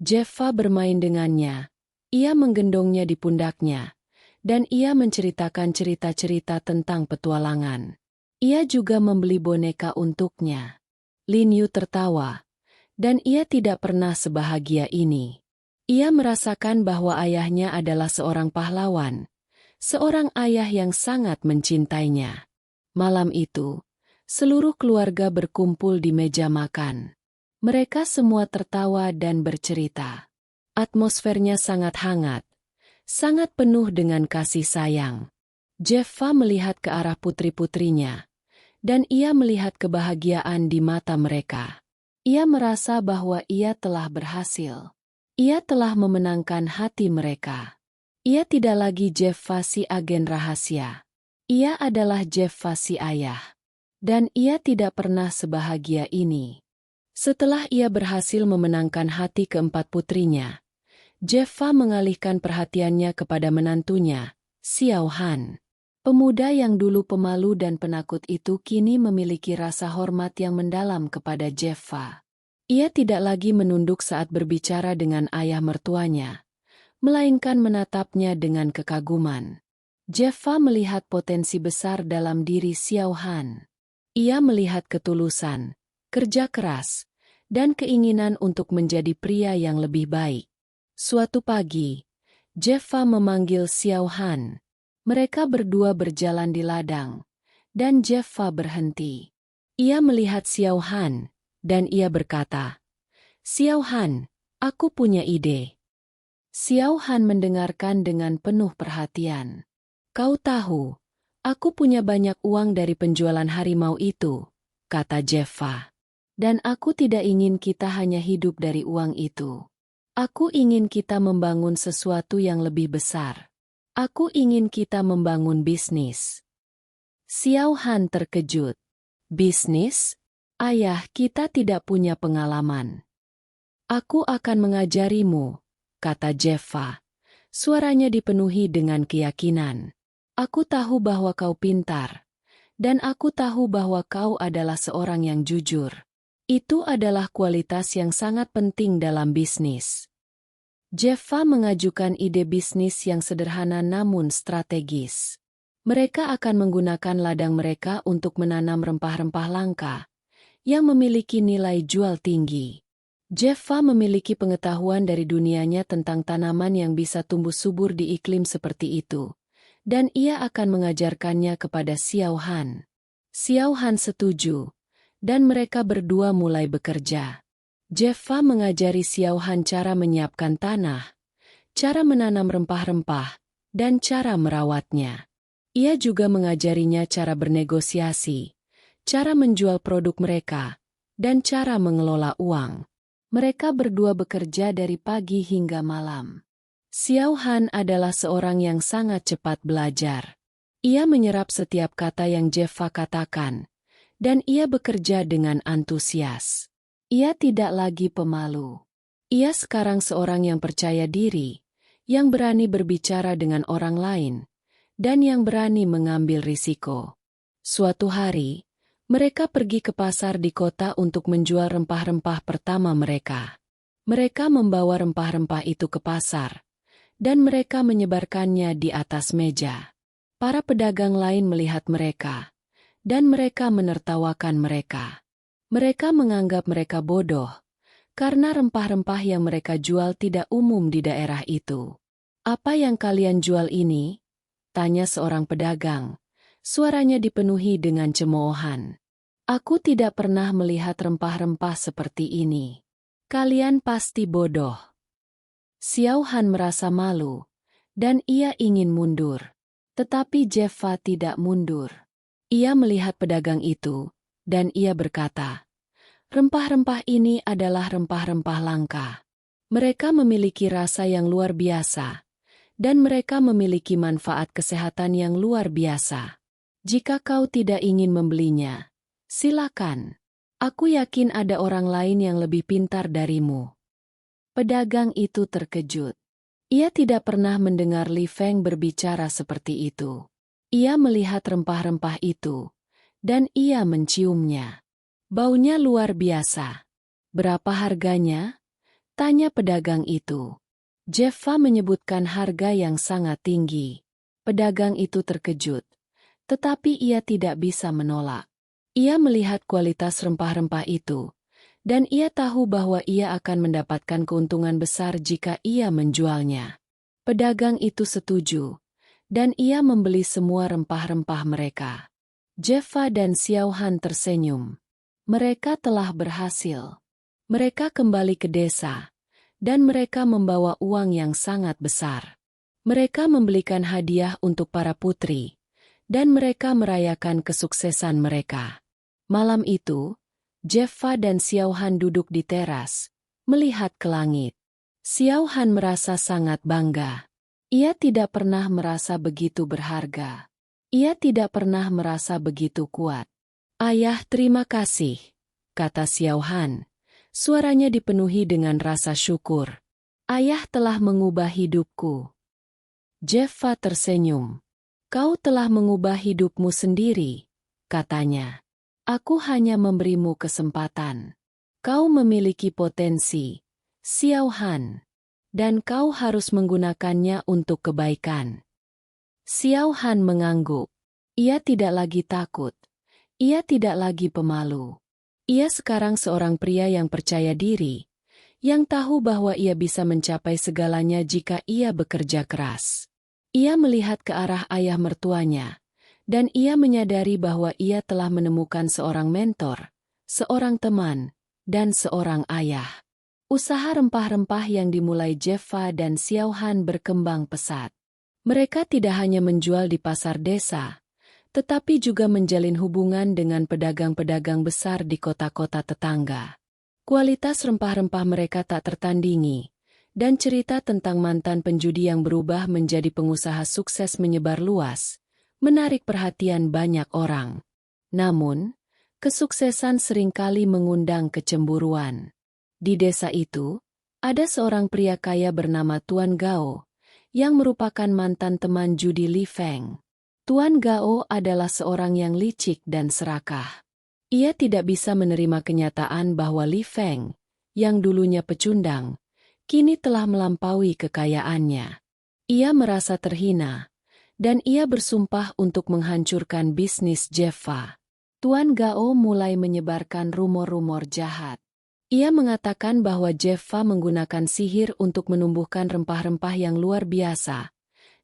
Jeffa bermain dengannya. Ia menggendongnya di pundaknya, dan ia menceritakan cerita-cerita tentang petualangan. Ia juga membeli boneka untuknya. Lin Yu tertawa, dan ia tidak pernah sebahagia ini. Ia merasakan bahwa ayahnya adalah seorang pahlawan, seorang ayah yang sangat mencintainya. Malam itu, seluruh keluarga berkumpul di meja makan. Mereka semua tertawa dan bercerita. Atmosfernya sangat hangat, sangat penuh dengan kasih sayang. Jeffa melihat ke arah putri-putrinya, dan ia melihat kebahagiaan di mata mereka. Ia merasa bahwa ia telah berhasil. Ia telah memenangkan hati mereka. Ia tidak lagi Jeffa si agen rahasia. Ia adalah Jeffa si ayah. Dan ia tidak pernah sebahagia ini. Setelah ia berhasil memenangkan hati keempat putrinya, Jeffa mengalihkan perhatiannya kepada menantunya, Xiao Han. Pemuda yang dulu pemalu dan penakut itu kini memiliki rasa hormat yang mendalam kepada Jeffa. Ia tidak lagi menunduk saat berbicara dengan ayah mertuanya, melainkan menatapnya dengan kekaguman. Jeffa melihat potensi besar dalam diri Xiao Han. Ia melihat ketulusan, kerja keras, dan keinginan untuk menjadi pria yang lebih baik. Suatu pagi, Jeffa memanggil Xiao Han. Mereka berdua berjalan di ladang, dan Jeffa berhenti. Ia melihat Xiao Han, dan ia berkata, Xiao Han, aku punya ide. Xiao Han mendengarkan dengan penuh perhatian. Kau tahu, aku punya banyak uang dari penjualan harimau itu, kata Jeffa. Dan aku tidak ingin kita hanya hidup dari uang itu. Aku ingin kita membangun sesuatu yang lebih besar. Aku ingin kita membangun bisnis. Xiao Han terkejut. Bisnis? Ayah, kita tidak punya pengalaman. Aku akan mengajarimu, kata Jeffa. Suaranya dipenuhi dengan keyakinan. Aku tahu bahwa kau pintar. Dan aku tahu bahwa kau adalah seorang yang jujur. Itu adalah kualitas yang sangat penting dalam bisnis. Jeffa mengajukan ide bisnis yang sederhana namun strategis. Mereka akan menggunakan ladang mereka untuk menanam rempah-rempah langka yang memiliki nilai jual tinggi. Jeffa memiliki pengetahuan dari dunianya tentang tanaman yang bisa tumbuh subur di iklim seperti itu, dan ia akan mengajarkannya kepada Xiao Han. Xiao Han setuju, dan mereka berdua mulai bekerja. Jeffa mengajari Xiao Han cara menyiapkan tanah, cara menanam rempah-rempah, dan cara merawatnya. Ia juga mengajarinya cara bernegosiasi, cara menjual produk mereka, dan cara mengelola uang. Mereka berdua bekerja dari pagi hingga malam. Xiao Han adalah seorang yang sangat cepat belajar. Ia menyerap setiap kata yang Jeffa katakan, dan ia bekerja dengan antusias. Ia tidak lagi pemalu. Ia sekarang seorang yang percaya diri, yang berani berbicara dengan orang lain, dan yang berani mengambil risiko. Suatu hari, mereka pergi ke pasar di kota untuk menjual rempah-rempah pertama mereka. Mereka membawa rempah-rempah itu ke pasar, dan mereka menyebarkannya di atas meja. Para pedagang lain melihat mereka, dan mereka menertawakan mereka. Mereka menganggap mereka bodoh, karena rempah-rempah yang mereka jual tidak umum di daerah itu. "Apa yang kalian jual ini?" tanya seorang pedagang. Suaranya dipenuhi dengan cemoohan. "Aku tidak pernah melihat rempah-rempah seperti ini. Kalian pasti bodoh." Xiao Han merasa malu, dan ia ingin mundur. Tetapi Jeffa tidak mundur. Ia melihat pedagang itu, dan ia berkata, "Rempah-rempah ini adalah rempah-rempah langka. Mereka memiliki rasa yang luar biasa, dan mereka memiliki manfaat kesehatan yang luar biasa. Jika kau tidak ingin membelinya, silakan. Aku yakin ada orang lain yang lebih pintar darimu." Pedagang itu terkejut. Ia tidak pernah mendengar Li Feng berbicara seperti itu. Ia melihat rempah-rempah itu, dan ia menciumnya. Baunya luar biasa. "Berapa harganya?" tanya pedagang itu. Jeffa menyebutkan harga yang sangat tinggi. Pedagang itu terkejut, tetapi ia tidak bisa menolak. Ia melihat kualitas rempah-rempah itu, dan ia tahu bahwa ia akan mendapatkan keuntungan besar jika ia menjualnya. Pedagang itu setuju, dan ia membeli semua rempah-rempah mereka. Jeffa dan Xiao Han tersenyum. Mereka telah berhasil. Mereka kembali ke desa, dan mereka membawa uang yang sangat besar. Mereka membelikan hadiah untuk para putri, dan mereka merayakan kesuksesan mereka. Malam itu, Jeffa dan Xiao Han duduk di teras, melihat ke langit. Xiao Han merasa sangat bangga. Ia tidak pernah merasa begitu berharga. Ia tidak pernah merasa begitu kuat. "Ayah, terima kasih," kata Xiao Han. Suaranya dipenuhi dengan rasa syukur. "Ayah telah mengubah hidupku." Jeffa tersenyum. "Kau telah mengubah hidupmu sendiri," katanya. "Aku hanya memberimu kesempatan. Kau memiliki potensi, Xiao Han, dan kau harus menggunakannya untuk kebaikan." Xiao Han mengangguk. Ia tidak lagi takut. Ia tidak lagi pemalu. Ia sekarang seorang pria yang percaya diri, yang tahu bahwa ia bisa mencapai segalanya jika ia bekerja keras. Ia melihat ke arah ayah mertuanya, dan ia menyadari bahwa ia telah menemukan seorang mentor, seorang teman, dan seorang ayah. Usaha rempah-rempah yang dimulai Jeffa dan Xiao Han berkembang pesat. Mereka tidak hanya menjual di pasar desa, tetapi juga menjalin hubungan dengan pedagang-pedagang besar di kota-kota tetangga. Kualitas rempah-rempah mereka tak tertandingi, dan cerita tentang mantan penjudi yang berubah menjadi pengusaha sukses menyebar luas, menarik perhatian banyak orang. Namun, kesuksesan seringkali mengundang kecemburuan. Di desa itu, ada seorang pria kaya bernama Tuan Gao, yang merupakan mantan teman judi Li Feng. Tuan Gao adalah seorang yang licik dan serakah. Ia tidak bisa menerima kenyataan bahwa Li Feng, yang dulunya pecundang, kini telah melampaui kekayaannya. Ia merasa terhina, dan ia bersumpah untuk menghancurkan bisnis Jeffa. Tuan Gao mulai menyebarkan rumor-rumor jahat. Ia mengatakan bahwa Jeffa menggunakan sihir untuk menumbuhkan rempah-rempah yang luar biasa,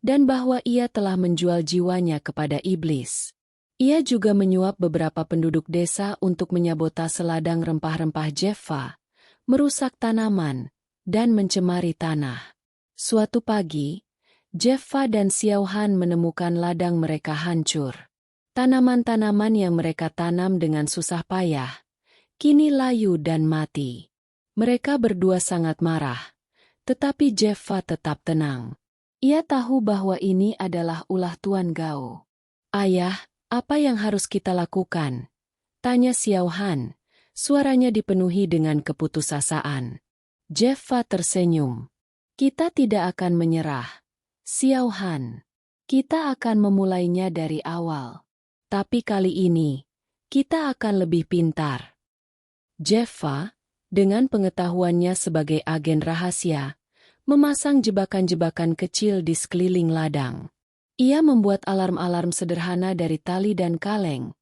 dan bahwa ia telah menjual jiwanya kepada iblis. Ia juga menyuap beberapa penduduk desa untuk menyabotase ladang rempah-rempah Jeffa, merusak tanaman, dan mencemari tanah. Suatu pagi, Jeffa dan Xiao Han menemukan ladang mereka hancur. Tanaman-tanaman yang mereka tanam dengan susah payah kini layu dan mati. Mereka berdua sangat marah, tetapi Jeffa tetap tenang. Ia tahu bahwa ini adalah ulah Tuan Gao. "Ayah, apa yang harus kita lakukan?" tanya Xiao Han. Suaranya dipenuhi dengan keputusasaan. Jeffa tersenyum. "Kita tidak akan menyerah, Xiao Han. Kita akan memulainya dari awal. Tapi kali ini, kita akan lebih pintar." Jeffa, dengan pengetahuannya sebagai agen rahasia, memasang jebakan-jebakan kecil di sekeliling ladang. Ia membuat alarm-alarm sederhana dari tali dan kaleng,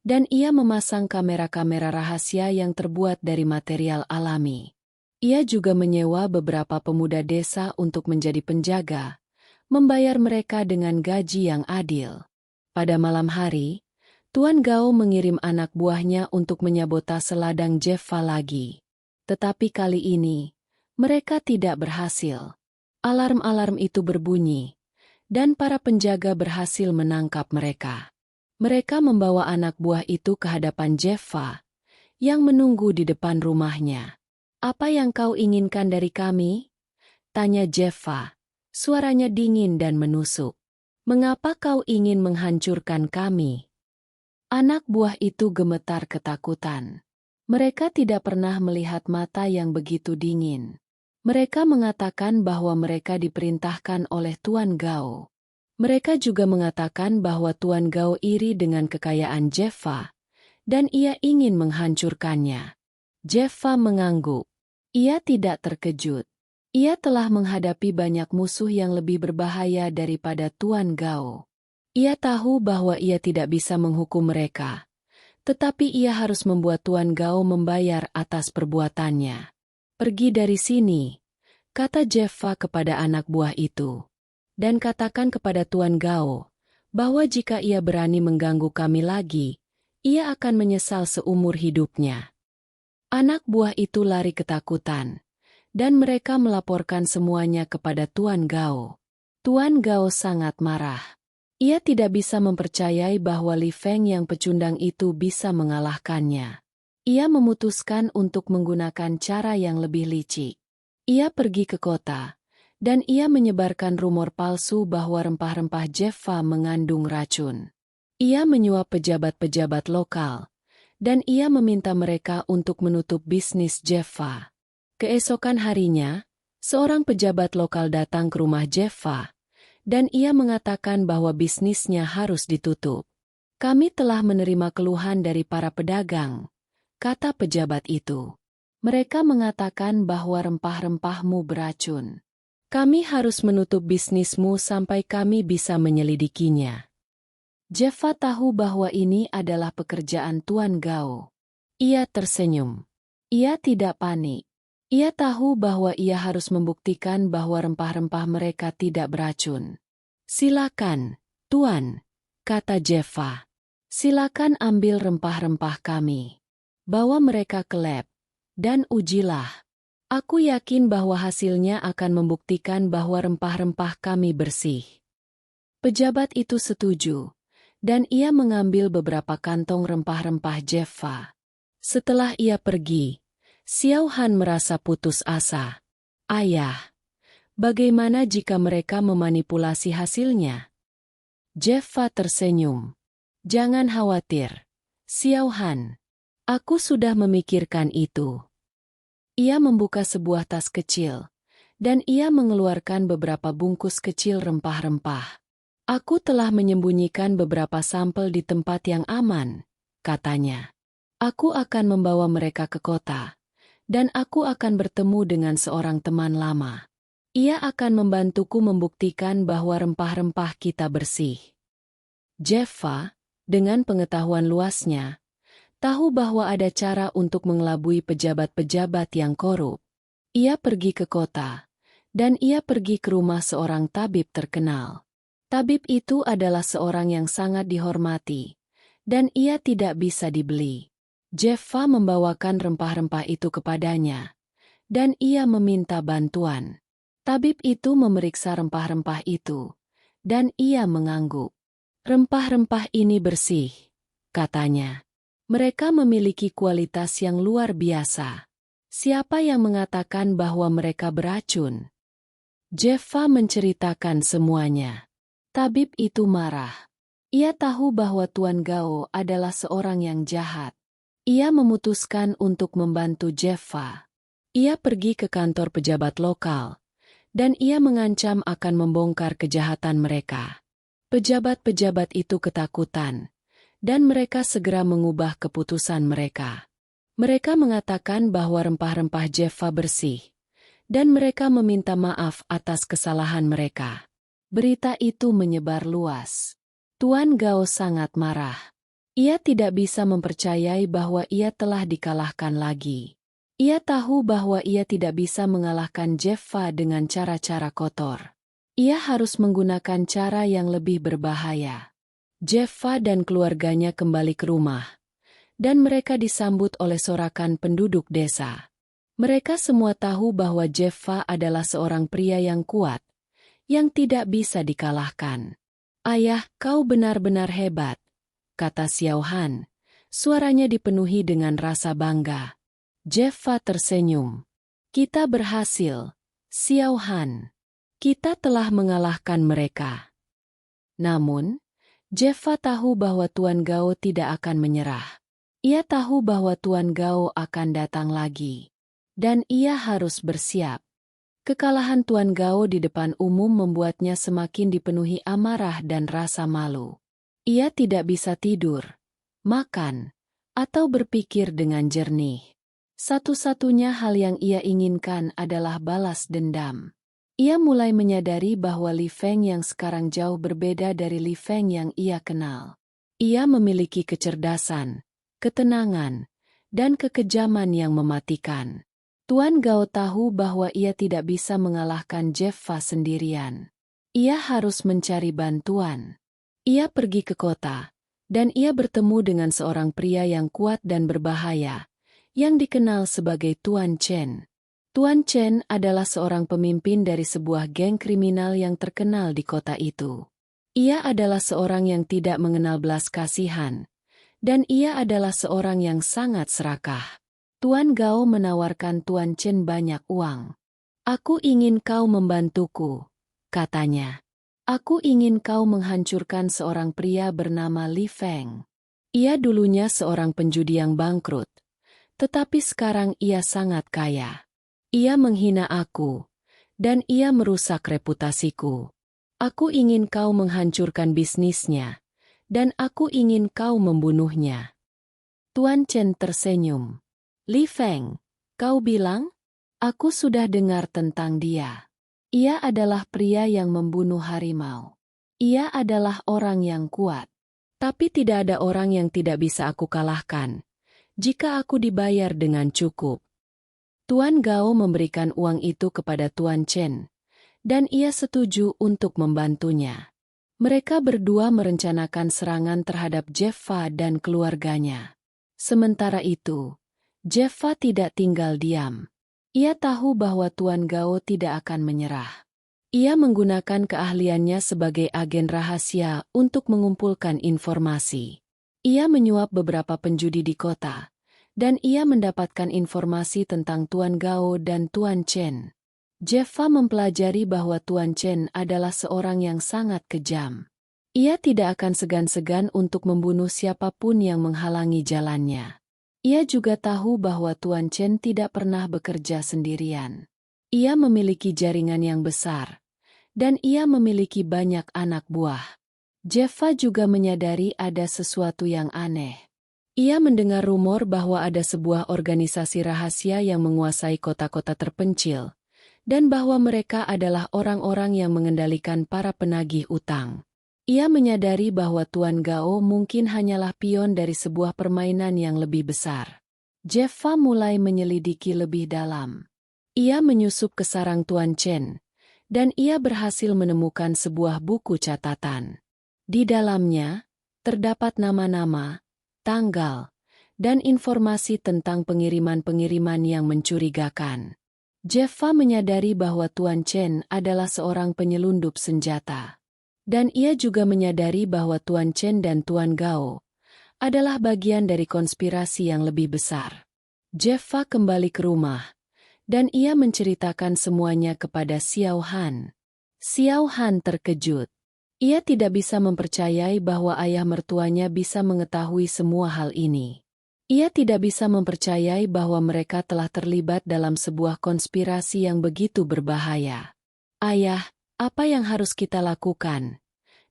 dan ia memasang kamera-kamera rahasia yang terbuat dari material alami. Ia juga menyewa beberapa pemuda desa untuk menjadi penjaga, membayar mereka dengan gaji yang adil. Pada malam hari, Tuan Gao mengirim anak buahnya untuk menyabotase ladang Jeffa lagi. Tetapi kali ini, mereka tidak berhasil. Alarm-alarm itu berbunyi, dan para penjaga berhasil menangkap mereka. Mereka membawa anak buah itu ke hadapan Jeffa, yang menunggu di depan rumahnya. "Apa yang kau inginkan dari kami?" tanya Jeffa. Suaranya dingin dan menusuk. "Mengapa kau ingin menghancurkan kami?" Anak buah itu gemetar ketakutan. Mereka tidak pernah melihat mata yang begitu dingin. Mereka mengatakan bahwa mereka diperintahkan oleh Tuan Gao. Mereka juga mengatakan bahwa Tuan Gao iri dengan kekayaan Jeffa, dan ia ingin menghancurkannya. Jeffa mengangguk. Ia tidak terkejut. Ia telah menghadapi banyak musuh yang lebih berbahaya daripada Tuan Gao. Ia tahu bahwa ia tidak bisa menghukum mereka, tetapi ia harus membuat Tuan Gao membayar atas perbuatannya. "Pergi dari sini," kata Jeffa kepada anak buah itu. "Dan katakan kepada Tuan Gao bahwa jika ia berani mengganggu kami lagi, ia akan menyesal seumur hidupnya." Anak buah itu lari ketakutan, dan mereka melaporkan semuanya kepada Tuan Gao. Tuan Gao sangat marah. Ia tidak bisa mempercayai bahwa Li Feng yang pecundang itu bisa mengalahkannya. Ia memutuskan untuk menggunakan cara yang lebih licik. Ia pergi ke kota, dan ia menyebarkan rumor palsu bahwa rempah-rempah Jeffa mengandung racun. Ia menyuap pejabat-pejabat lokal, dan ia meminta mereka untuk menutup bisnis Jeffa. Keesokan harinya, seorang pejabat lokal datang ke rumah Jeffa, dan ia mengatakan bahwa bisnisnya harus ditutup. "Kami telah menerima keluhan dari para pedagang," kata pejabat itu. "Mereka mengatakan bahwa rempah-rempahmu beracun. Kami harus menutup bisnismu sampai kami bisa menyelidikinya." Jeffa tahu bahwa ini adalah pekerjaan Tuan Gao. Ia tersenyum. Ia tidak panik. Ia tahu bahwa ia harus membuktikan bahwa rempah-rempah mereka tidak beracun. "Silakan, Tuan," kata Jeffa. "Silakan ambil rempah-rempah kami. Bawa mereka ke lab, dan ujilah. Aku yakin bahwa hasilnya akan membuktikan bahwa rempah-rempah kami bersih." Pejabat itu setuju, dan ia mengambil beberapa kantong rempah-rempah Jeffa. Setelah ia pergi, Xiao Han merasa putus asa. "Ayah, bagaimana jika mereka memanipulasi hasilnya?" Jeffa tersenyum. "Jangan khawatir, Xiao Han. Aku sudah memikirkan itu." Ia membuka sebuah tas kecil, dan ia mengeluarkan beberapa bungkus kecil rempah-rempah. "Aku telah menyembunyikan beberapa sampel di tempat yang aman," katanya. "Aku akan membawa mereka ke kota, dan aku akan bertemu dengan seorang teman lama. Ia akan membantuku membuktikan bahwa rempah-rempah kita bersih." Jeffa, dengan pengetahuan luasnya, tahu bahwa ada cara untuk mengelabui pejabat-pejabat yang korup. Ia pergi ke kota, dan ia pergi ke rumah seorang tabib terkenal. Tabib itu adalah seorang yang sangat dihormati, dan ia tidak bisa dibeli. Jeffa membawakan rempah-rempah itu kepadanya, dan ia meminta bantuan. Tabib itu memeriksa rempah-rempah itu, dan ia mengangguk. Rempah-rempah ini bersih, katanya. Mereka memiliki kualitas yang luar biasa. Siapa yang mengatakan bahwa mereka beracun? Jeffa menceritakan semuanya. Tabib itu marah. Ia tahu bahwa Tuan Gao adalah seorang yang jahat. Ia memutuskan untuk membantu Jeffa. Ia pergi ke kantor pejabat lokal, dan ia mengancam akan membongkar kejahatan mereka. Pejabat-pejabat itu ketakutan, dan mereka segera mengubah keputusan mereka. Mereka mengatakan bahwa rempah-rempah Jeffa bersih, dan mereka meminta maaf atas kesalahan mereka. Berita itu menyebar luas. Tuan Gao sangat marah. Ia tidak bisa mempercayai bahwa ia telah dikalahkan lagi. Ia tahu bahwa ia tidak bisa mengalahkan Jeffa dengan cara-cara kotor. Ia harus menggunakan cara yang lebih berbahaya. Jeffa dan keluarganya kembali ke rumah, dan mereka disambut oleh sorakan penduduk desa. Mereka semua tahu bahwa Jeffa adalah seorang pria yang kuat, yang tidak bisa dikalahkan. "Ayah, kau benar-benar hebat," kata Xiao Han. Suaranya dipenuhi dengan rasa bangga. Jeffa tersenyum. "Kita berhasil, Xiao Han. Kita telah mengalahkan mereka." Namun, Jeffa tahu bahwa Tuan Gao tidak akan menyerah. Ia tahu bahwa Tuan Gao akan datang lagi. Dan ia harus bersiap. Kekalahan Tuan Gao di depan umum membuatnya semakin dipenuhi amarah dan rasa malu. Ia tidak bisa tidur, makan, atau berpikir dengan jernih. Satu-satunya hal yang ia inginkan adalah balas dendam. Ia mulai menyadari bahwa Li Feng yang sekarang jauh berbeda dari Li Feng yang ia kenal. Ia memiliki kecerdasan, ketenangan, dan kekejaman yang mematikan. Tuan Gao tahu bahwa ia tidak bisa mengalahkan Jeffa sendirian. Ia harus mencari bantuan. Ia pergi ke kota, dan ia bertemu dengan seorang pria yang kuat dan berbahaya, yang dikenal sebagai Tuan Chen. Tuan Chen adalah seorang pemimpin dari sebuah geng kriminal yang terkenal di kota itu. Ia adalah seorang yang tidak mengenal belas kasihan, dan ia adalah seorang yang sangat serakah. Tuan Gao menawarkan Tuan Chen banyak uang. "Aku ingin kau membantuku," katanya. "Aku ingin kau menghancurkan seorang pria bernama Li Feng. Ia dulunya seorang penjudi yang bangkrut, tetapi sekarang ia sangat kaya. Ia menghina aku, dan ia merusak reputasiku. Aku ingin kau menghancurkan bisnisnya, dan aku ingin kau membunuhnya." Tuan Chen tersenyum. "Li Feng, kau bilang? Aku sudah dengar tentang dia. Ia adalah pria yang membunuh harimau. Ia adalah orang yang kuat. Tapi tidak ada orang yang tidak bisa aku kalahkan, jika aku dibayar dengan cukup." Tuan Gao memberikan uang itu kepada Tuan Chen, dan ia setuju untuk membantunya. Mereka berdua merencanakan serangan terhadap Jeffa dan keluarganya. Sementara itu, Jeffa tidak tinggal diam. Ia tahu bahwa Tuan Gao tidak akan menyerah. Ia menggunakan keahliannya sebagai agen rahasia untuk mengumpulkan informasi. Ia menyuap beberapa penjudi di kota, dan ia mendapatkan informasi tentang Tuan Gao dan Tuan Chen. Jeffa mempelajari bahwa Tuan Chen adalah seorang yang sangat kejam. Ia tidak akan segan-segan untuk membunuh siapapun yang menghalangi jalannya. Ia juga tahu bahwa Tuan Chen tidak pernah bekerja sendirian. Ia memiliki jaringan yang besar, dan ia memiliki banyak anak buah. Jeffa juga menyadari ada sesuatu yang aneh. Ia mendengar rumor bahwa ada sebuah organisasi rahasia yang menguasai kota-kota terpencil, dan bahwa mereka adalah orang-orang yang mengendalikan para penagih utang. Ia menyadari bahwa Tuan Gao mungkin hanyalah pion dari sebuah permainan yang lebih besar. Jeffa mulai menyelidiki lebih dalam. Ia menyusup ke sarang Tuan Chen, dan ia berhasil menemukan sebuah buku catatan. Di dalamnya, terdapat nama-nama, tanggal, dan informasi tentang pengiriman-pengiriman yang mencurigakan. Jeffa menyadari bahwa Tuan Chen adalah seorang penyelundup senjata. Dan ia juga menyadari bahwa Tuan Chen dan Tuan Gao adalah bagian dari konspirasi yang lebih besar. Jeffa kembali ke rumah, dan ia menceritakan semuanya kepada Xiao Han. Xiao Han terkejut. Ia tidak bisa mempercayai bahwa ayah mertuanya bisa mengetahui semua hal ini. Ia tidak bisa mempercayai bahwa mereka telah terlibat dalam sebuah konspirasi yang begitu berbahaya. "Ayah, apa yang harus kita lakukan?"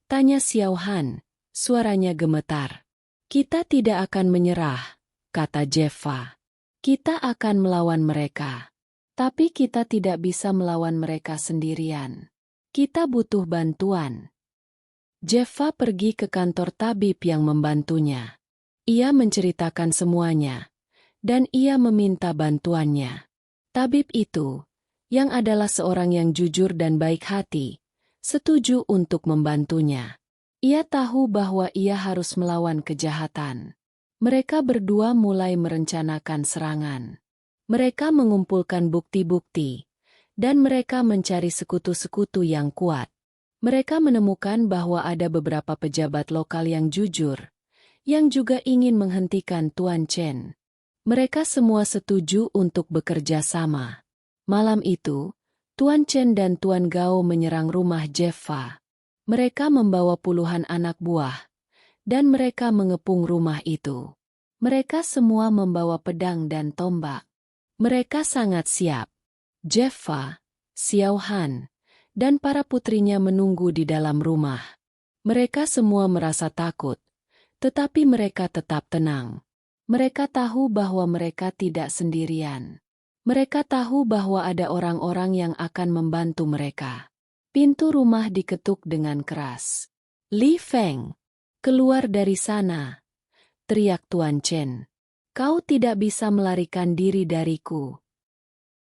tanya Xiao Han, suaranya gemetar. "Kita tidak akan menyerah," kata Jeffa. "Kita akan melawan mereka. Tapi kita tidak bisa melawan mereka sendirian. Kita butuh bantuan." Jeffa pergi ke kantor tabib yang membantunya. Ia menceritakan semuanya, dan ia meminta bantuannya. Tabib itu, yang adalah seorang yang jujur dan baik hati, setuju untuk membantunya. Ia tahu bahwa ia harus melawan kejahatan. Mereka berdua mulai merencanakan serangan. Mereka mengumpulkan bukti-bukti, dan mereka mencari sekutu-sekutu yang kuat. Mereka menemukan bahwa ada beberapa pejabat lokal yang jujur, yang juga ingin menghentikan Tuan Chen. Mereka semua setuju untuk bekerja sama. Malam itu, Tuan Chen dan Tuan Gao menyerang rumah Jeffa. Mereka membawa puluhan anak buah, dan mereka mengepung rumah itu. Mereka semua membawa pedang dan tombak. Mereka sangat siap. Jeffa, Xiao Han, dan para putrinya menunggu di dalam rumah. Mereka semua merasa takut, tetapi mereka tetap tenang. Mereka tahu bahwa mereka tidak sendirian. Mereka tahu bahwa ada orang-orang yang akan membantu mereka. Pintu rumah diketuk dengan keras. "Li Feng, keluar dari sana!" teriak Tuan Chen. "Kau tidak bisa melarikan diri dariku."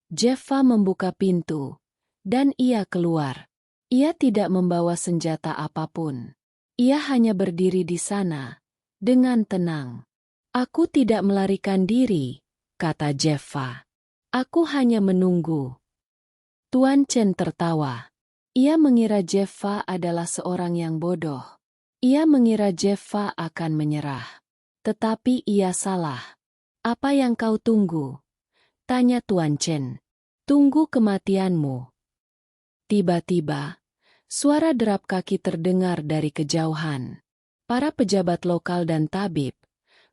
Jeffa membuka pintu, dan ia keluar. Ia tidak membawa senjata apapun. Ia hanya berdiri di sana, dengan tenang. "Aku tidak melarikan diri," kata Jeffa. "Aku hanya menunggu." Tuan Chen tertawa. Ia mengira Jeffa adalah seorang yang bodoh. Ia mengira Jeffa akan menyerah. Tetapi ia salah. "Apa yang kau tunggu?" tanya Tuan Chen. "Tunggu kematianmu." Tiba-tiba, suara derap kaki terdengar dari kejauhan. Para pejabat lokal dan tabib,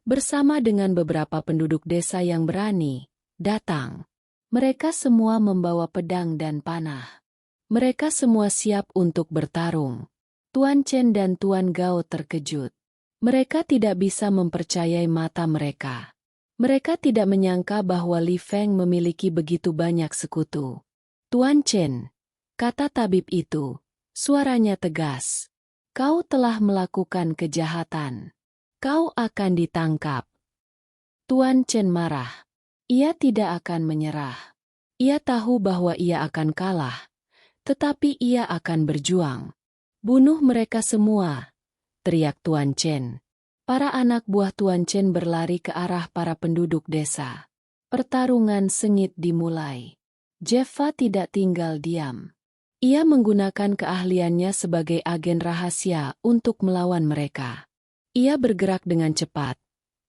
bersama dengan beberapa penduduk desa yang berani, datang. Mereka semua membawa pedang dan panah. Mereka semua siap untuk bertarung. Tuan Chen dan Tuan Gao terkejut. Mereka tidak bisa mempercayai mata mereka. Mereka tidak menyangka bahwa Li Feng memiliki begitu banyak sekutu. "Tuan Chen," kata tabib itu, suaranya tegas. "Kau telah melakukan kejahatan. Kau akan ditangkap." Tuan Chen marah. Ia tidak akan menyerah. Ia tahu bahwa ia akan kalah, tetapi ia akan berjuang. "Bunuh mereka semua!" teriak Tuan Chen. Para anak buah Tuan Chen berlari ke arah para penduduk desa. Pertarungan sengit dimulai. Jeffa tidak tinggal diam. Ia menggunakan keahliannya sebagai agen rahasia untuk melawan mereka. Ia bergerak dengan cepat.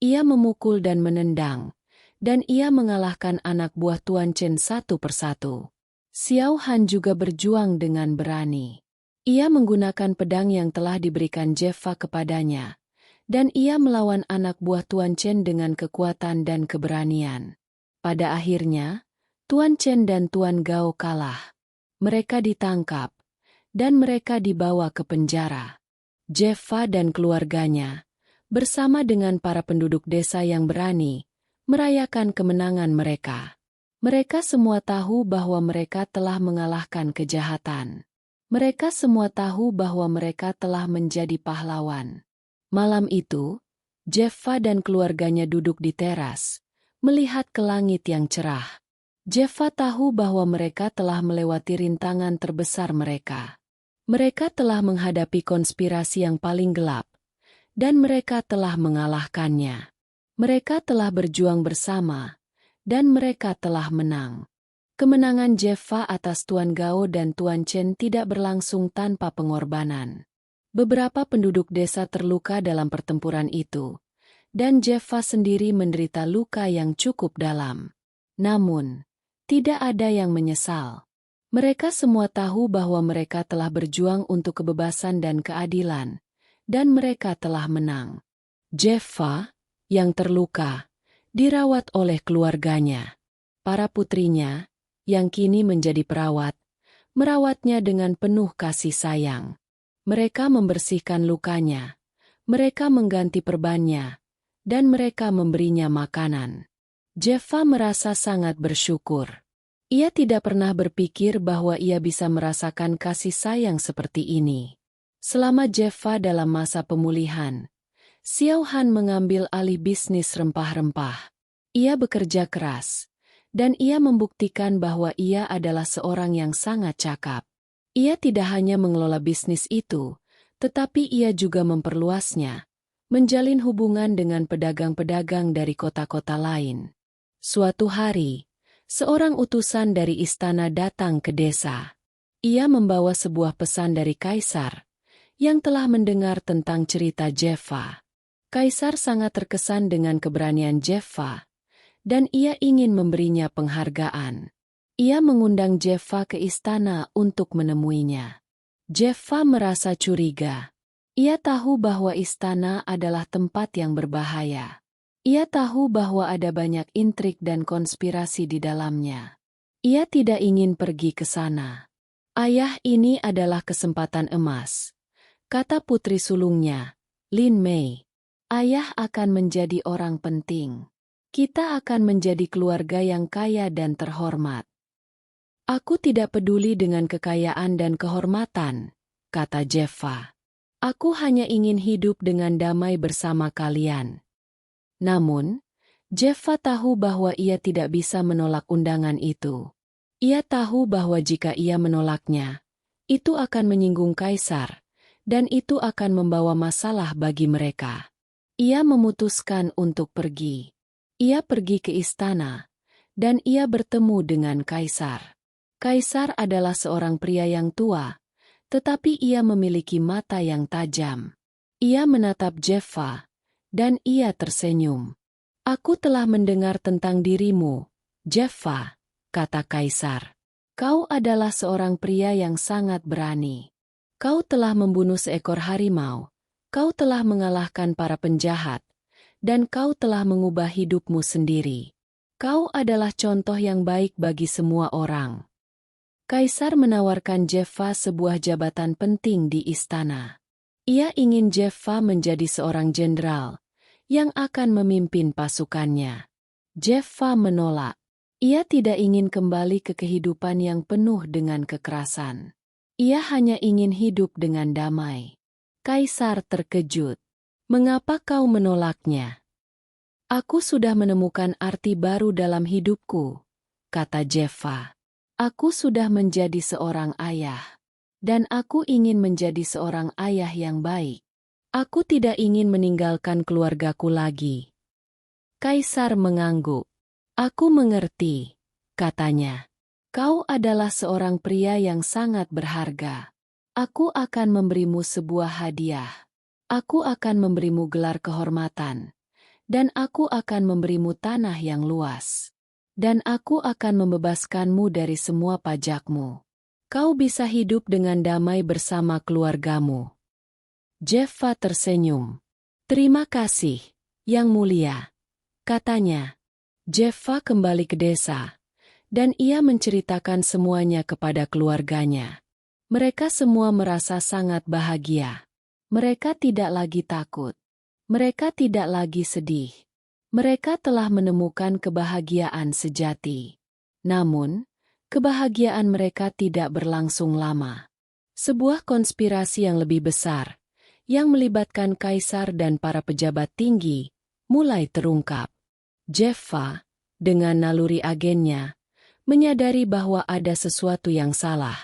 Ia memukul dan menendang, dan ia mengalahkan anak buah Tuan Chen satu persatu. Xiao Han juga berjuang dengan berani. Ia menggunakan pedang yang telah diberikan Jeffa kepadanya, dan ia melawan anak buah Tuan Chen dengan kekuatan dan keberanian. Pada akhirnya, Tuan Chen dan Tuan Gao kalah. Mereka ditangkap, dan mereka dibawa ke penjara. Jeffa dan keluarganya, bersama dengan para penduduk desa yang berani, merayakan kemenangan mereka. Mereka semua tahu bahwa mereka telah mengalahkan kejahatan. Mereka semua tahu bahwa mereka telah menjadi pahlawan. Malam itu, Jeffa dan keluarganya duduk di teras, melihat ke langit yang cerah. Jeffa tahu bahwa mereka telah melewati rintangan terbesar mereka. Mereka telah menghadapi konspirasi yang paling gelap, dan mereka telah mengalahkannya. Mereka telah berjuang bersama, dan mereka telah menang. Kemenangan Jeffa atas Tuan Gao dan Tuan Chen tidak berlangsung tanpa pengorbanan. Beberapa penduduk desa terluka dalam pertempuran itu, dan Jeffa sendiri menderita luka yang cukup dalam. Namun, tidak ada yang menyesal. Mereka semua tahu bahwa mereka telah berjuang untuk kebebasan dan keadilan, dan mereka telah menang. Jeffa, yang terluka, dirawat oleh keluarganya. Para putrinya, yang kini menjadi perawat, merawatnya dengan penuh kasih sayang. Mereka membersihkan lukanya, mereka mengganti perbannya, dan mereka memberinya makanan. Jeffa merasa sangat bersyukur. Ia tidak pernah berpikir bahwa ia bisa merasakan kasih sayang seperti ini. Selama Jeffa dalam masa pemulihan, Xiao Han mengambil alih bisnis rempah-rempah. Ia bekerja keras, dan ia membuktikan bahwa ia adalah seorang yang sangat cakap. Ia tidak hanya mengelola bisnis itu, tetapi ia juga memperluasnya, menjalin hubungan dengan pedagang-pedagang dari kota-kota lain. Suatu hari, seorang utusan dari istana datang ke desa. Ia membawa sebuah pesan dari kaisar, yang telah mendengar tentang cerita Jeffa. Kaisar sangat terkesan dengan keberanian Jeffa, dan ia ingin memberinya penghargaan. Ia mengundang Jeffa ke istana untuk menemuinya. Jeffa merasa curiga. Ia tahu bahwa istana adalah tempat yang berbahaya. Ia tahu bahwa ada banyak intrik dan konspirasi di dalamnya. Ia tidak ingin pergi ke sana. Ayah, ini adalah kesempatan emas, kata putri sulungnya, Lin Mei. Ayah akan menjadi orang penting. Kita akan menjadi keluarga yang kaya dan terhormat. Aku tidak peduli dengan kekayaan dan kehormatan, kata Jeffa. Aku hanya ingin hidup dengan damai bersama kalian. Namun, Jeffa tahu bahwa ia tidak bisa menolak undangan itu. Ia tahu bahwa jika ia menolaknya, itu akan menyinggung kaisar, dan itu akan membawa masalah bagi mereka. Ia memutuskan untuk pergi. Ia pergi ke istana, dan ia bertemu dengan kaisar. Kaisar adalah seorang pria yang tua, tetapi ia memiliki mata yang tajam. Ia menatap Jeffa, dan ia tersenyum. Aku telah mendengar tentang dirimu, Jeffa, kata kaisar. Kau adalah seorang pria yang sangat berani. Kau telah membunuh seekor harimau, kau telah mengalahkan para penjahat, dan kau telah mengubah hidupmu sendiri. Kau adalah contoh yang baik bagi semua orang. Kaisar menawarkan Jeffa sebuah jabatan penting di istana. Ia ingin Jeffa menjadi seorang jenderal yang akan memimpin pasukannya. Jeffa menolak. Ia tidak ingin kembali ke kehidupan yang penuh dengan kekerasan. Ia hanya ingin hidup dengan damai. Kaisar terkejut. Mengapa kau menolaknya? Aku sudah menemukan arti baru dalam hidupku, kata Jeffa. Aku sudah menjadi seorang ayah. Dan aku ingin menjadi seorang ayah yang baik. Aku tidak ingin meninggalkan keluargaku lagi. Kaisar mengangguk. Aku mengerti, katanya. Kau adalah seorang pria yang sangat berharga. Aku akan memberimu sebuah hadiah. Aku akan memberimu gelar kehormatan. Dan aku akan memberimu tanah yang luas. Dan aku akan membebaskanmu dari semua pajakmu. Kau bisa hidup dengan damai bersama keluargamu. Jeffa tersenyum. Terima kasih, Yang Mulia, katanya. Jeffa kembali ke desa, dan ia menceritakan semuanya kepada keluarganya. Mereka semua merasa sangat bahagia. Mereka tidak lagi takut. Mereka tidak lagi sedih. Mereka telah menemukan kebahagiaan sejati. Namun, kebahagiaan mereka tidak berlangsung lama. Sebuah konspirasi yang lebih besar, yang melibatkan kaisar dan para pejabat tinggi, mulai terungkap. Jeffa, dengan naluri agennya, menyadari bahwa ada sesuatu yang salah.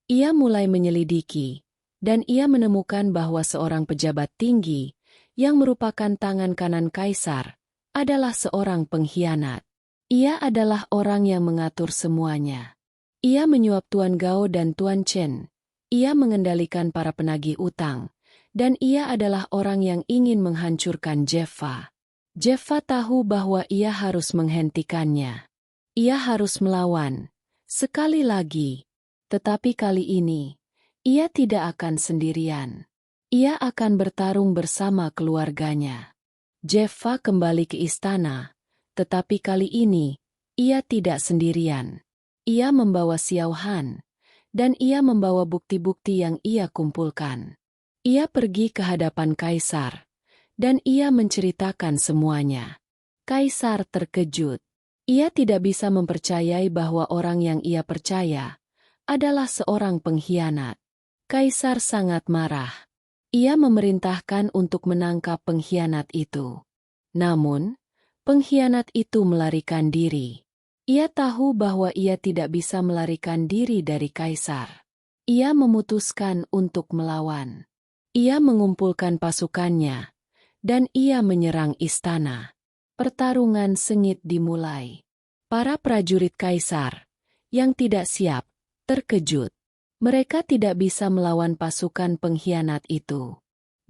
Ia mulai menyelidiki, dan ia menemukan bahwa seorang pejabat tinggi, yang merupakan tangan kanan kaisar, adalah seorang pengkhianat. Ia adalah orang yang mengatur semuanya. Ia menyuap Tuan Gao dan Tuan Chen. Ia mengendalikan para penagih utang, dan ia adalah orang yang ingin menghancurkan Jeffa. Jeffa tahu bahwa ia harus menghentikannya. Ia harus melawan. Sekali lagi. Tetapi kali ini, ia tidak akan sendirian. Ia akan bertarung bersama keluarganya. Jeffa kembali ke istana, tetapi kali ini, ia tidak sendirian. Ia membawa Xiao Han, dan ia membawa bukti-bukti yang ia kumpulkan. Ia pergi ke hadapan kaisar, dan ia menceritakan semuanya. Kaisar terkejut. Ia tidak bisa mempercayai bahwa orang yang ia percaya adalah seorang pengkhianat. Kaisar sangat marah. Ia memerintahkan untuk menangkap pengkhianat itu. Namun, pengkhianat itu melarikan diri. Ia tahu bahwa ia tidak bisa melarikan diri dari kaisar. Ia memutuskan untuk melawan. Ia mengumpulkan pasukannya, dan ia menyerang istana. Pertarungan sengit dimulai. Para prajurit kaisar, yang tidak siap, terkejut. Mereka tidak bisa melawan pasukan pengkhianat itu.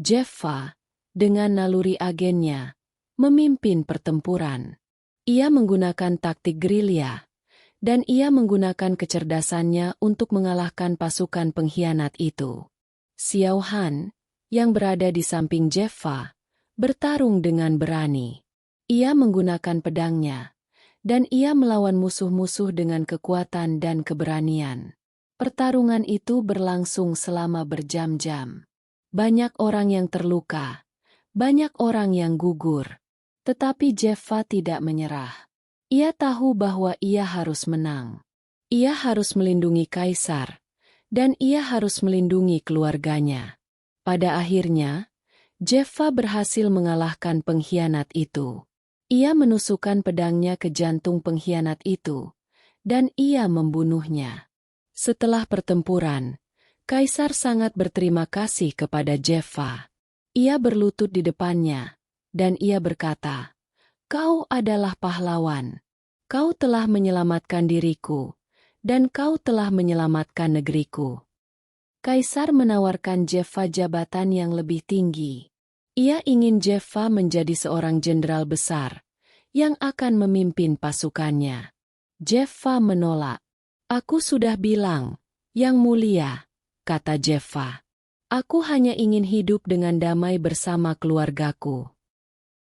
Jeffa, dengan naluri agennya, memimpin pertempuran. Ia menggunakan taktik gerilya, dan ia menggunakan kecerdasannya untuk mengalahkan pasukan pengkhianat itu. Xiao Han, yang berada di samping Jeffa, bertarung dengan berani. Ia menggunakan pedangnya, dan ia melawan musuh-musuh dengan kekuatan dan keberanian. Pertarungan itu berlangsung selama berjam-jam. Banyak orang yang terluka, banyak orang yang gugur. Tetapi Jeffa tidak menyerah. Ia tahu bahwa ia harus menang. Ia harus melindungi kaisar, dan ia harus melindungi keluarganya. Pada akhirnya, Jeffa berhasil mengalahkan pengkhianat itu. Ia menusukkan pedangnya ke jantung pengkhianat itu, dan ia membunuhnya. Setelah pertempuran, kaisar sangat berterima kasih kepada Jeffa. Ia berlutut di depannya, dan ia berkata, "Kau adalah pahlawan. Kau telah menyelamatkan diriku, dan kau telah menyelamatkan negeriku." Kaisar menawarkan Jeffa jabatan yang lebih tinggi. Ia ingin Jeffa menjadi seorang jenderal besar, yang akan memimpin pasukannya. Jeffa menolak. "Aku sudah bilang, Yang Mulia," kata Jeffa. "Aku hanya ingin hidup dengan damai bersama keluargaku."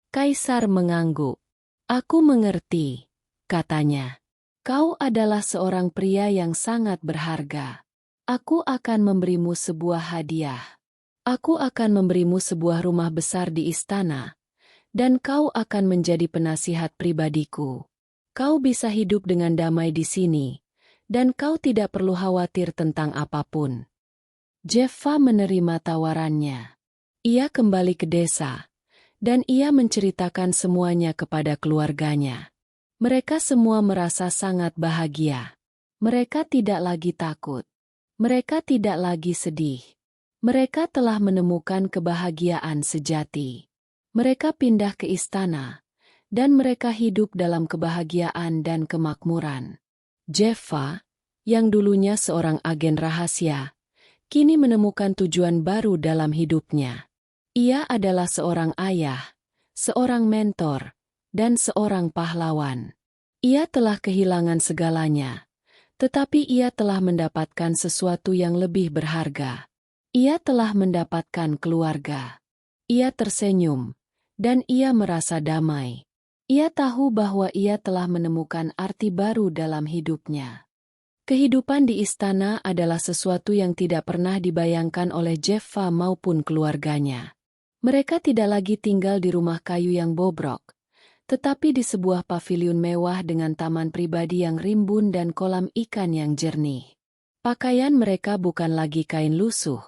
Kaisar mengangguk. "Aku mengerti," katanya. "Kau adalah seorang pria yang sangat berharga. Aku akan memberimu sebuah hadiah. Aku akan memberimu sebuah rumah besar di istana, dan kau akan menjadi penasihat pribadiku. Kau bisa hidup dengan damai di sini, dan kau tidak perlu khawatir tentang apapun." Jeffa menerima tawarannya. Ia kembali ke desa, dan ia menceritakan semuanya kepada keluarganya. Mereka semua merasa sangat bahagia. Mereka tidak lagi takut. Mereka tidak lagi sedih. Mereka telah menemukan kebahagiaan sejati. Mereka pindah ke istana, dan mereka hidup dalam kebahagiaan dan kemakmuran. Jeffa, yang dulunya seorang agen rahasia, kini menemukan tujuan baru dalam hidupnya. Ia adalah seorang ayah, seorang mentor, dan seorang pahlawan. Ia telah kehilangan segalanya, tetapi ia telah mendapatkan sesuatu yang lebih berharga. Ia telah mendapatkan keluarga. Ia tersenyum, dan ia merasa damai. Ia tahu bahwa ia telah menemukan arti baru dalam hidupnya. Kehidupan di istana adalah sesuatu yang tidak pernah dibayangkan oleh Jeffa maupun keluarganya. Mereka tidak lagi tinggal di rumah kayu yang bobrok, tetapi di sebuah paviliun mewah dengan taman pribadi yang rimbun dan kolam ikan yang jernih. Pakaian mereka bukan lagi kain lusuh,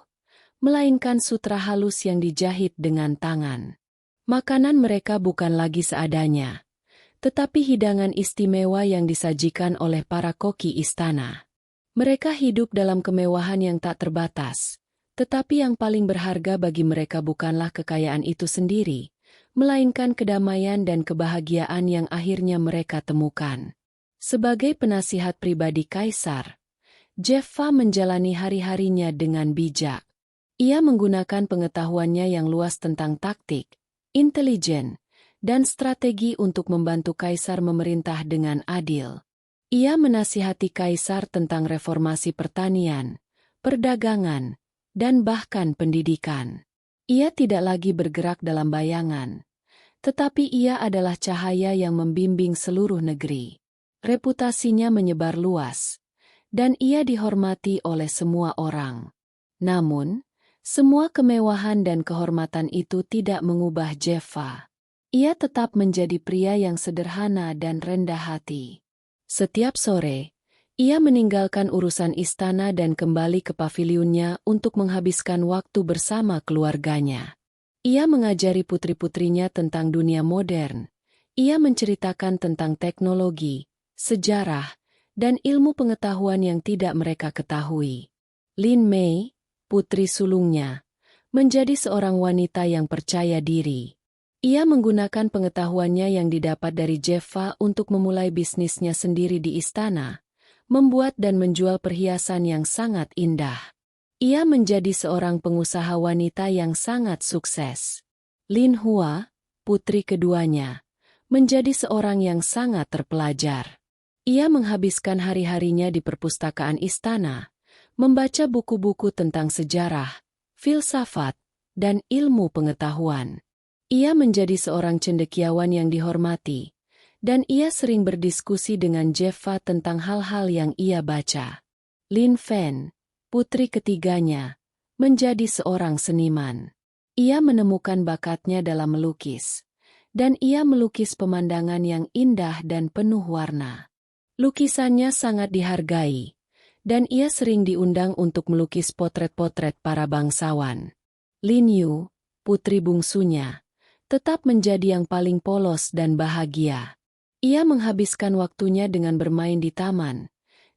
melainkan sutra halus yang dijahit dengan tangan. Makanan mereka bukan lagi seadanya, tetapi hidangan istimewa yang disajikan oleh para koki istana. Mereka hidup dalam kemewahan yang tak terbatas, tetapi yang paling berharga bagi mereka bukanlah kekayaan itu sendiri, melainkan kedamaian dan kebahagiaan yang akhirnya mereka temukan. Sebagai penasihat pribadi Kaisar, Jeffa menjalani hari-harinya dengan bijak. Ia menggunakan pengetahuannya yang luas tentang taktik, intelijen, dan strategi untuk membantu Kaisar memerintah dengan adil. Ia menasihati Kaisar tentang reformasi pertanian, perdagangan, dan bahkan pendidikan. Ia tidak lagi bergerak dalam bayangan, tetapi ia adalah cahaya yang membimbing seluruh negeri. Reputasinya menyebar luas, dan ia dihormati oleh semua orang. Namun, semua kemewahan dan kehormatan itu tidak mengubah Jeffa. Ia tetap menjadi pria yang sederhana dan rendah hati. Setiap sore, ia meninggalkan urusan istana dan kembali ke pavilionnya untuk menghabiskan waktu bersama keluarganya. Ia mengajari putri-putrinya tentang dunia modern. Ia menceritakan tentang teknologi, sejarah, dan ilmu pengetahuan yang tidak mereka ketahui. Lin Mei, putri sulungnya, menjadi seorang wanita yang percaya diri. Ia menggunakan pengetahuannya yang didapat dari Jeffa untuk memulai bisnisnya sendiri di istana, membuat dan menjual perhiasan yang sangat indah. Ia menjadi seorang pengusaha wanita yang sangat sukses. Lin Hua, putri keduanya, menjadi seorang yang sangat terpelajar. Ia menghabiskan hari-harinya di perpustakaan istana, membaca buku-buku tentang sejarah, filsafat, dan ilmu pengetahuan. Ia menjadi seorang cendekiawan yang dihormati, dan ia sering berdiskusi dengan Jeffa tentang hal-hal yang ia baca. Lin Fen, putri ketiganya, menjadi seorang seniman. Ia menemukan bakatnya dalam melukis, dan ia melukis pemandangan yang indah dan penuh warna. Lukisannya sangat dihargai, dan ia sering diundang untuk melukis potret-potret para bangsawan. Lin Yu, putri bungsunya, tetap menjadi yang paling polos dan bahagia. Ia menghabiskan waktunya dengan bermain di taman,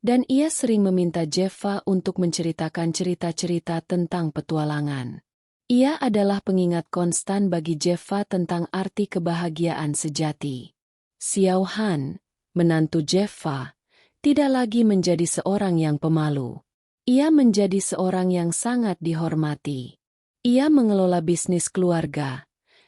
dan ia sering meminta Jeffa untuk menceritakan cerita-cerita tentang petualangan. Ia adalah pengingat konstan bagi Jeffa tentang arti kebahagiaan sejati. Xiao Han, menantu Jeffa, tidak lagi menjadi seorang yang pemalu. Ia menjadi seorang yang sangat dihormati. Ia mengelola bisnis keluarga,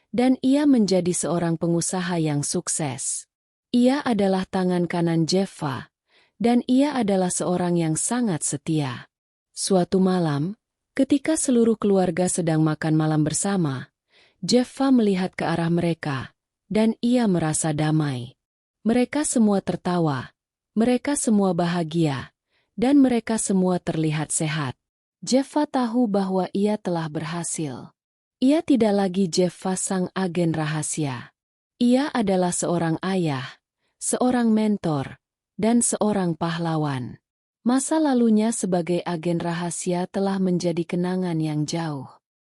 dan ia menjadi seorang pengusaha yang sukses. Ia adalah tangan kanan Jeffa, dan ia adalah seorang yang sangat setia. Suatu malam, ketika seluruh keluarga sedang makan malam bersama, Jeffa melihat ke arah mereka, dan ia merasa damai. Mereka semua tertawa, mereka semua bahagia, dan mereka semua terlihat sehat. Jeffa tahu bahwa ia telah berhasil. Ia tidak lagi Jeffa sang agen rahasia. Ia adalah seorang ayah, seorang mentor, dan seorang pahlawan. Masa lalunya sebagai agen rahasia telah menjadi kenangan yang jauh.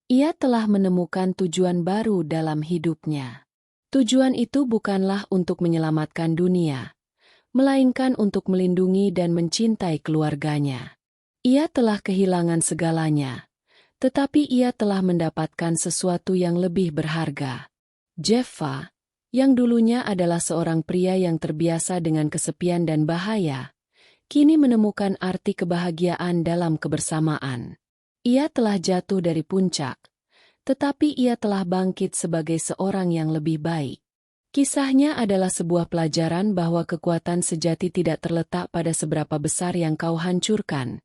Ia telah menemukan tujuan baru dalam hidupnya. Tujuan itu bukanlah untuk menyelamatkan dunia, melainkan untuk melindungi dan mencintai keluarganya. Ia telah kehilangan segalanya, tetapi ia telah mendapatkan sesuatu yang lebih berharga. Jeffa, yang dulunya adalah seorang pria yang terbiasa dengan kesepian dan bahaya, kini menemukan arti kebahagiaan dalam kebersamaan. Ia telah jatuh dari puncak, tetapi ia telah bangkit sebagai seorang yang lebih baik. Kisahnya adalah sebuah pelajaran bahwa kekuatan sejati tidak terletak pada seberapa besar yang kau hancurkan,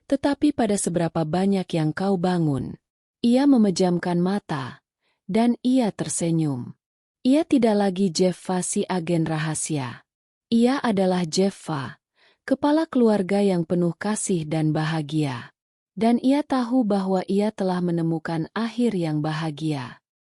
tetapi pada seberapa banyak yang kau bangun. Ia memejamkan mata, dan ia tersenyum. Ia tidak lagi Jeffa si agen rahasia. Ia adalah Jeffa, kepala keluarga yang penuh kasih dan bahagia. Dan ia tahu bahwa ia telah menemukan akhir yang bahagia.